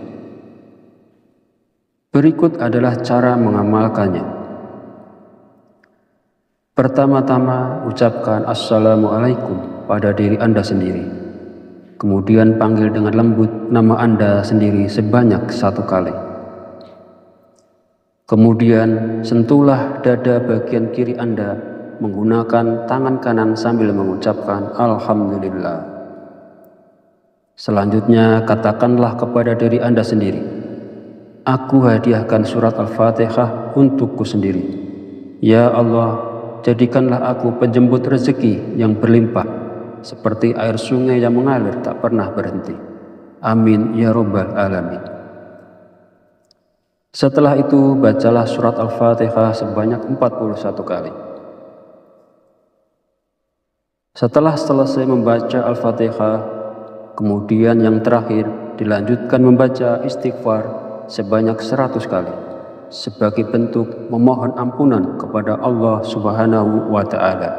Berikut adalah cara mengamalkannya. Pertama-tama, ucapkan Assalamualaikum pada diri Anda sendiri. Kemudian panggil dengan lembut nama Anda sendiri sebanyak 1 kali. Kemudian sentuhlah dada bagian kiri Anda menggunakan tangan kanan sambil mengucapkan Alhamdulillah. Selanjutnya katakanlah kepada diri Anda sendiri, aku hadiahkan surat Al-Fatihah untukku sendiri. Ya Allah, jadikanlah aku penjemput rezeki yang berlimpah, seperti air sungai yang mengalir tak pernah berhenti. Amin ya Rabbal Alamin. Setelah itu, bacalah surat Al-Fatihah sebanyak 41 kali. Setelah selesai membaca Al-Fatihah, kemudian yang terakhir dilanjutkan membaca istighfar sebanyak 100 kali, sebagai bentuk memohon ampunan kepada Allah Subhanahu wa Ta'ala.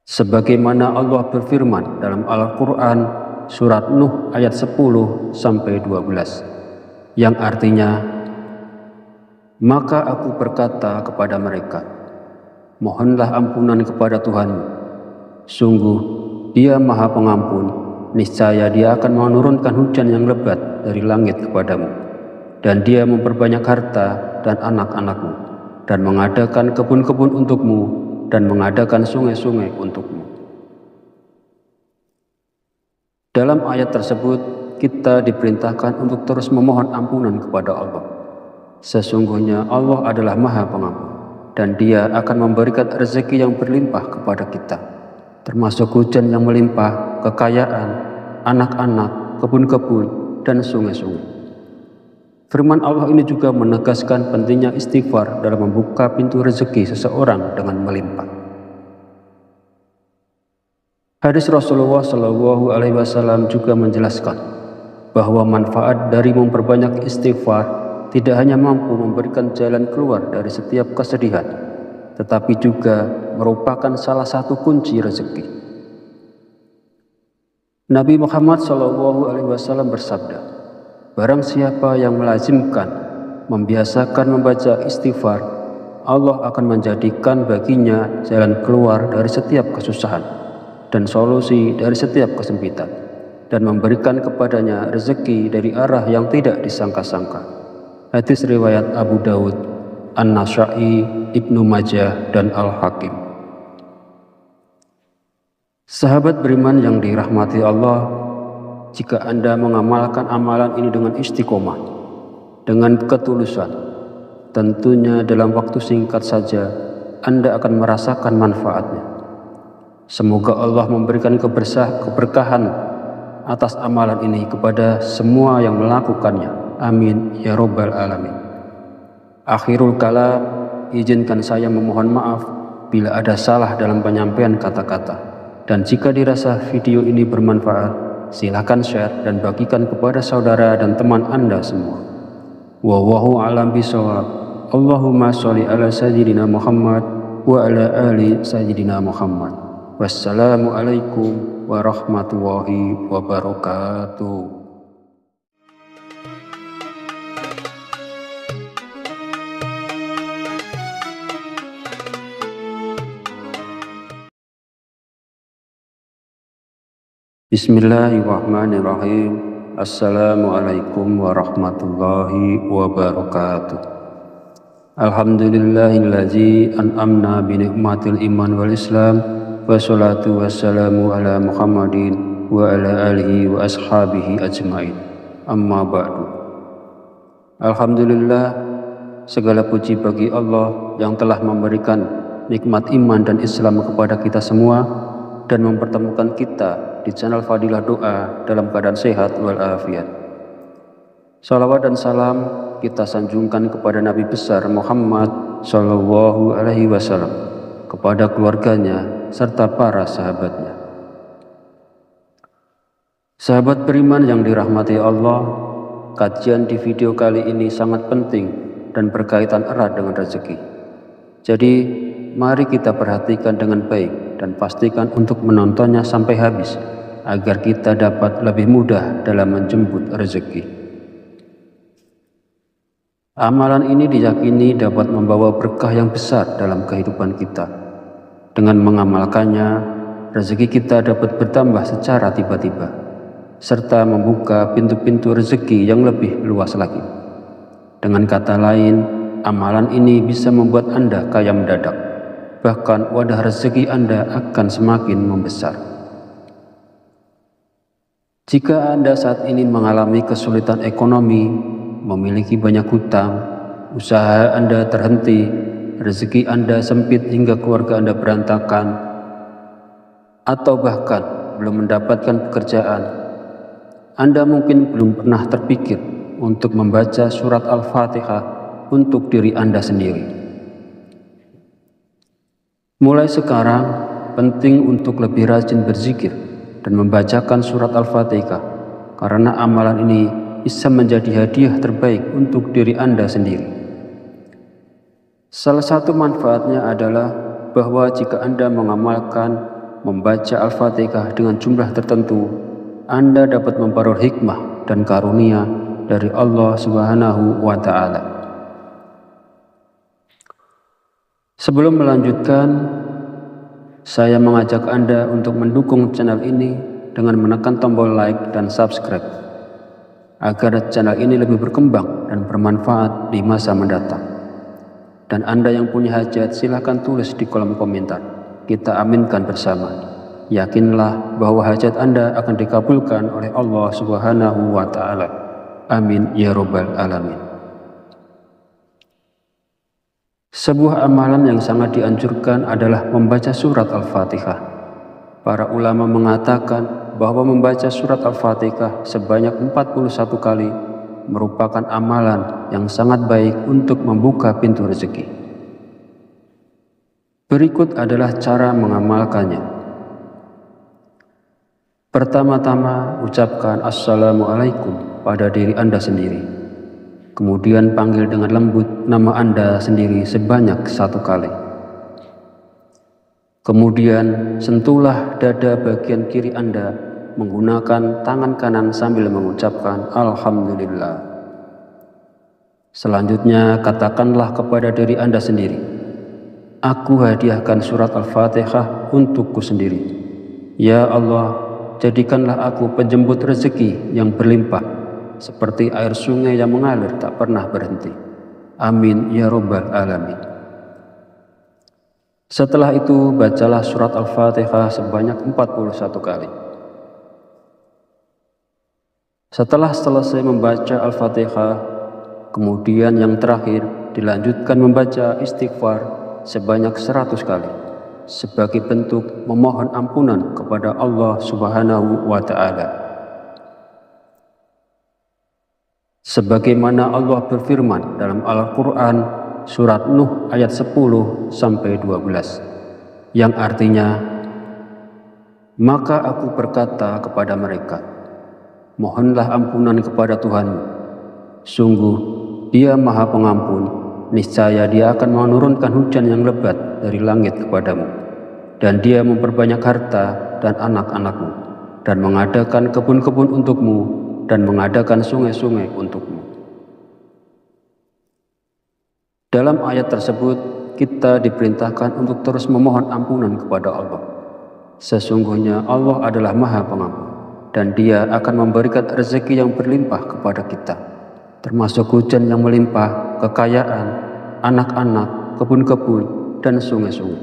Sebagaimana Allah berfirman dalam Al-Quran surat Nuh ayat 10-12, yang artinya, maka aku berkata kepada mereka, mohonlah ampunan kepada Tuhanmu. Sungguh Dia Maha Pengampun, niscaya Dia akan menurunkan hujan yang lebat dari langit kepadamu, dan Dia memperbanyak harta dan anak-anakmu, dan mengadakan kebun-kebun untukmu, dan mengadakan sungai-sungai untukmu. Dalam ayat tersebut, kita diperintahkan untuk terus memohon ampunan kepada Allah. Sesungguhnya Allah adalah Maha Pengampun, dan Dia akan memberikan rezeki yang berlimpah kepada kita, termasuk hujan yang melimpah, kekayaan, anak-anak, kebun-kebun, dan sungai-sungai. Firman Allah ini juga menegaskan pentingnya istighfar dalam membuka pintu rezeki seseorang dengan melimpah. Hadis Rasulullah SAW juga menjelaskan bahwa manfaat dari memperbanyak istighfar tidak hanya mampu memberikan jalan keluar dari setiap kesedihan, tetapi juga merupakan salah satu kunci rezeki. Nabi Muhammad SAW bersabda, barang siapa yang melazimkan, membiasakan membaca istighfar, Allah akan menjadikan baginya jalan keluar dari setiap kesusahan dan solusi dari setiap kesempitan, dan memberikan kepadanya rezeki dari arah yang tidak disangka-sangka. Hadis riwayat Abu Daud, An-Nasa'i, Ibnu Majah, dan Al-Hakim. Sahabat beriman yang dirahmati Allah, jika Anda mengamalkan amalan ini dengan istiqomah, dengan ketulusan, tentunya dalam waktu singkat saja Anda akan merasakan manfaatnya. Semoga Allah memberikan keberkahan atas amalan ini kepada semua yang melakukannya. Amin ya robbal alamin. Akhirul kalam, izinkan saya memohon maaf bila ada salah dalam penyampaian kata-kata. Dan jika dirasa video ini bermanfaat, silakan share dan bagikan kepada saudara dan teman Anda semua. Wallahu a'lam bishawab. Allahumma sholli ala sayyidina Muhammad wa ala ali sayyidina Muhammad. Wassalamualaikum warahmatullahi wabarakatuh. Bismillahirrahmanirrahim. Assalamualaikum warahmatullahi wabarakatuh. Alhamdulillahillazi an'amna bi ni'matil iman wal islam, wassalatu wassalamu ala Muhammadin wa ala alihi wa ashabihi ajmain. Amma ba'du. Alhamdulillah, segala puji bagi Allah yang telah memberikan nikmat iman dan Islam kepada kita semua dan mempertemukan kita di channel Fadilah Doa dalam keadaan sehat walafiat. Salawat dan salam kita sanjungkan kepada Nabi besar Muhammad Sallallahu Alaihi Wasallam, kepada keluarganya serta para sahabatnya. Sahabat beriman yang dirahmati Allah, kajian di video kali ini sangat penting dan berkaitan erat dengan rezeki. Jadi mari kita perhatikan dengan baik dan pastikan untuk menontonnya sampai habis agar kita dapat lebih mudah dalam menjemput rezeki. Amalan ini diyakini dapat membawa berkah yang besar dalam kehidupan kita. Dengan mengamalkannya, rezeki kita dapat bertambah secara tiba-tiba, serta membuka pintu-pintu rezeki yang lebih luas lagi. Dengan kata lain, amalan ini bisa membuat Anda kaya mendadak. Bahkan wadah rezeki Anda akan semakin membesar. Jika Anda saat ini mengalami kesulitan ekonomi, memiliki banyak hutang, usaha Anda terhenti, rezeki Anda sempit hingga keluarga Anda berantakan, atau bahkan belum mendapatkan pekerjaan, Anda mungkin belum pernah terpikir untuk membaca surat Al-Fatihah untuk diri Anda sendiri. Mulai sekarang, penting untuk lebih rajin berzikir dan membacakan surat Al-Fatihah, karena amalan ini bisa menjadi hadiah terbaik untuk diri Anda sendiri. Salah satu manfaatnya adalah bahwa jika Anda mengamalkan membaca Al-Fatihah dengan jumlah tertentu, Anda dapat memperoleh hikmah dan karunia dari Allah Subhanahu wa Ta'ala. Sebelum melanjutkan, saya mengajak Anda untuk mendukung channel ini dengan menekan tombol like dan subscribe, agar channel ini lebih berkembang dan bermanfaat di masa mendatang. Dan Anda yang punya hajat, silahkan tulis di kolom komentar. Kita aminkan bersama. Yakinlah bahwa hajat Anda akan dikabulkan oleh Allah Subhanahu wa Ta'ala. Amin ya robbal alamin. Sebuah amalan yang sangat dianjurkan adalah membaca surat Al-Fatihah. Para ulama mengatakan bahwa membaca surat Al-Fatihah sebanyak 41 kali merupakan amalan yang sangat baik untuk membuka pintu rezeki. Berikut adalah cara mengamalkannya. Pertama-tama, ucapkan Assalamualaikum pada diri Anda sendiri. Kemudian panggil dengan lembut nama Anda sendiri sebanyak 1 kali. Kemudian sentuhlah dada bagian kiri Anda menggunakan tangan kanan sambil mengucapkan Alhamdulillah. Selanjutnya katakanlah kepada diri Anda sendiri, aku hadiahkan surat Al-Fatihah untukku sendiri. Ya Allah, jadikanlah aku penjemput rezeki yang berlimpah, seperti air sungai yang mengalir tak pernah berhenti. Amin ya robbal alamin. Setelah itu, bacalah surat Al-Fatihah sebanyak 41 kali. Setelah selesai membaca Al-Fatihah, kemudian yang terakhir dilanjutkan membaca istighfar sebanyak 100 kali, sebagai bentuk memohon ampunan kepada Allah Subhanahu wa Ta'ala. Sebagaimana Allah berfirman dalam Al-Quran surat Nuh ayat 10-12, yang artinya, maka aku berkata kepada mereka, mohonlah ampunan kepada Tuhanmu. Sungguh, Dia Maha Pengampun, niscaya Dia akan menurunkan hujan yang lebat dari langit kepadamu, dan Dia memperbanyak harta dan anak-anakmu, dan mengadakan kebun-kebun untukmu, dan mengadakan sungai-sungai untukmu. Dalam ayat tersebut, kita diperintahkan untuk terus memohon ampunan kepada Allah. Sesungguhnya Allah adalah Maha Pengampun, dan Dia akan memberikan rezeki yang berlimpah kepada kita, termasuk hujan yang melimpah, kekayaan, anak-anak, kebun-kebun, dan sungai-sungai.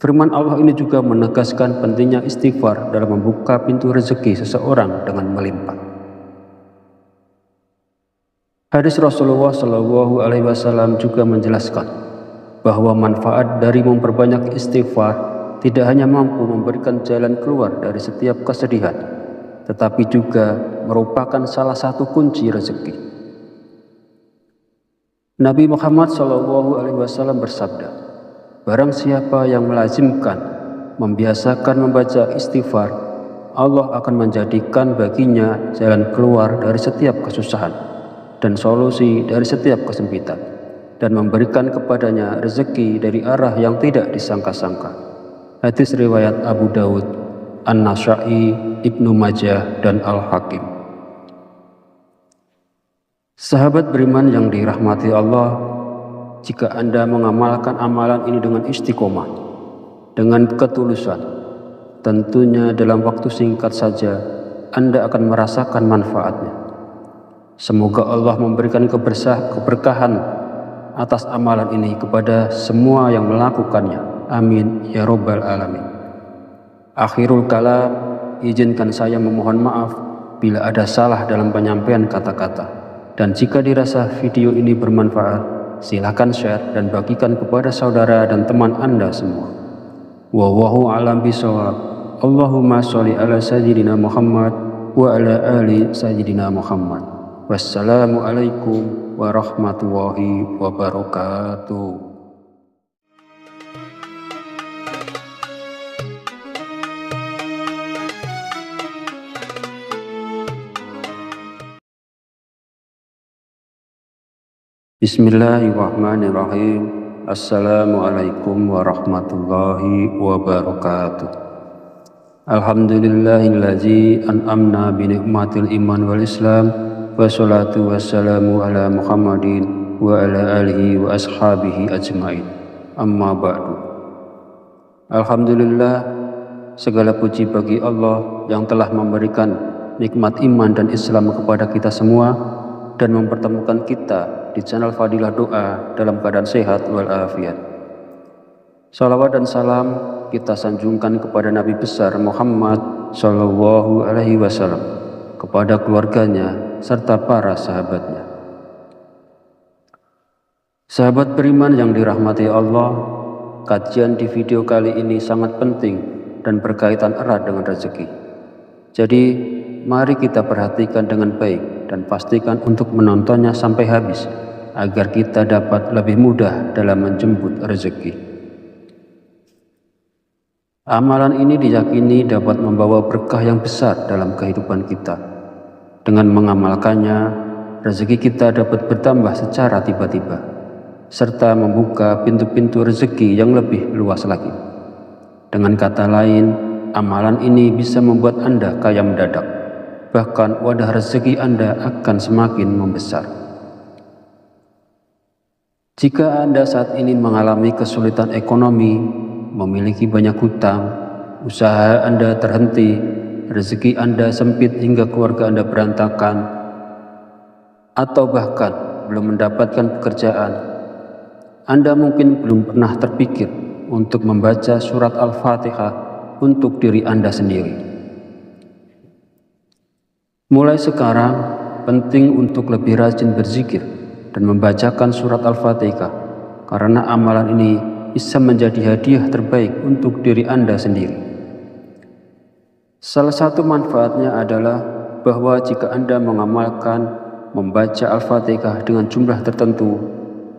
Firman Allah ini juga menegaskan pentingnya istighfar dalam membuka pintu rezeki seseorang dengan melimpah. Hadis Rasulullah SAW juga menjelaskan bahwa manfaat dari memperbanyak istighfar tidak hanya mampu memberikan jalan keluar dari setiap kesedihan, tetapi juga merupakan salah satu kunci rezeki. Nabi Muhammad SAW bersabda, barang siapa yang melazimkan, membiasakan membaca istighfar, Allah akan menjadikan baginya jalan keluar dari setiap kesusahan dan solusi dari setiap kesempitan, dan memberikan kepadanya rezeki dari arah yang tidak disangka-sangka. Hadis riwayat Abu Daud, An-Nasa'i, Ibnu Majah, dan Al-Hakim. Sahabat beriman yang dirahmati Allah, jika Anda mengamalkan amalan ini dengan istiqomah, dengan ketulusan, tentunya dalam waktu singkat saja Anda akan merasakan manfaatnya. Semoga Allah memberikan keberkahan atas amalan ini kepada semua yang melakukannya. Amin ya Rabbal Alamin. Akhirul kalam, izinkan saya memohon maaf bila ada salah dalam penyampaian kata-kata. Dan jika dirasa video ini bermanfaat, silakan share dan bagikan kepada saudara dan teman Anda semua. Wallahu a'lam bishawab. Allahumma sholli ala sayyidina Muhammad wa ala ali sayyidina Muhammad. Wassalamualaikum warahmatullahi wabarakatuh. Bismillahirrahmanirrahim. Assalamualaikum warahmatullahi wabarakatuh. Alhamdulillahillazi an'amna bi ni'matil iman wal islam. Wassalatu wassalamu ala Muhammadin wa ala alihi wa ashabihi ajmain. Amma ba'du. Alhamdulillah, segala puji bagi Allah yang telah memberikan nikmat iman dan Islam kepada kita semua dan mempertemukan kita di channel Fadilah Doa dalam keadaan sehat walafiat. Salawat dan salam kita sanjungkan kepada Nabi besar Muhammad Sallallahu Alaihi Wasallam, kepada keluarganya serta para sahabatnya. Sahabat beriman yang dirahmati Allah, kajian di video kali ini sangat penting dan berkaitan erat dengan rezeki. Jadi, mari kita perhatikan dengan baik dan pastikan untuk menontonnya sampai habis, agar kita dapat lebih mudah dalam menjemput rezeki. Amalan ini diyakini dapat membawa berkah yang besar dalam kehidupan kita. Dengan mengamalkannya, rezeki kita dapat bertambah secara tiba-tiba, serta membuka pintu-pintu rezeki yang lebih luas lagi. Dengan kata lain, amalan ini bisa membuat Anda kaya mendadak, bahkan wadah rezeki Anda akan semakin membesar. Jika Anda saat ini mengalami kesulitan ekonomi, memiliki banyak hutang, usaha Anda terhenti, rezeki Anda sempit hingga keluarga Anda berantakan, atau bahkan belum mendapatkan pekerjaan, Anda mungkin belum pernah terpikir untuk membaca surat Al-Fatihah untuk diri Anda sendiri. Mulai sekarang, penting untuk lebih rajin berzikir dan membacakan surat Al-Fatihah, karena amalan ini bisa menjadi hadiah terbaik untuk diri Anda sendiri. Salah satu manfaatnya adalah bahwa jika Anda mengamalkan membaca Al-Fatihah dengan jumlah tertentu,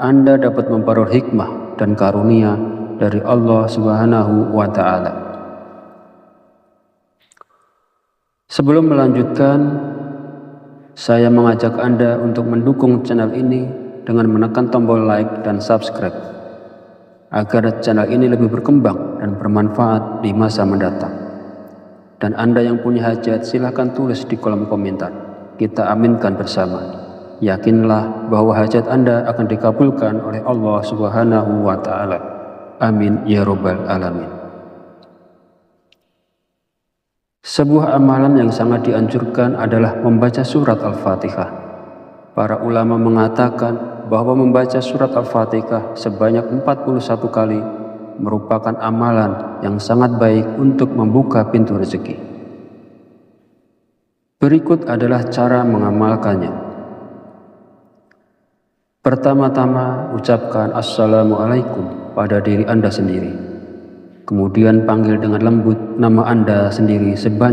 Anda dapat memperoleh hikmah dan karunia dari Allah Subhanahu wa Ta'ala. Sebelum melanjutkan, saya mengajak Anda untuk mendukung channel ini dengan menekan tombol like dan subscribe, agar channel ini lebih berkembang dan bermanfaat di masa mendatang. Dan Anda yang punya hajat, silahkan tulis di kolom komentar. Kita aminkan bersama. Yakinlah bahwa hajat Anda akan dikabulkan oleh Allah Subhanahu wa Ta'ala. Amin ya Rabbal Alamin. Sebuah amalan yang sangat dianjurkan adalah membaca surat Al-Fatihah. Para ulama mengatakan bahwa membaca surat Al-Fatihah sebanyak 41 kali merupakan amalan yang sangat baik untuk membuka pintu rezeki. Berikut adalah cara mengamalkannya. Pertama-tama, ucapkan Assalamualaikum pada diri Anda sendiri. Kemudian panggil dengan lembut nama Anda sendiri sebanyak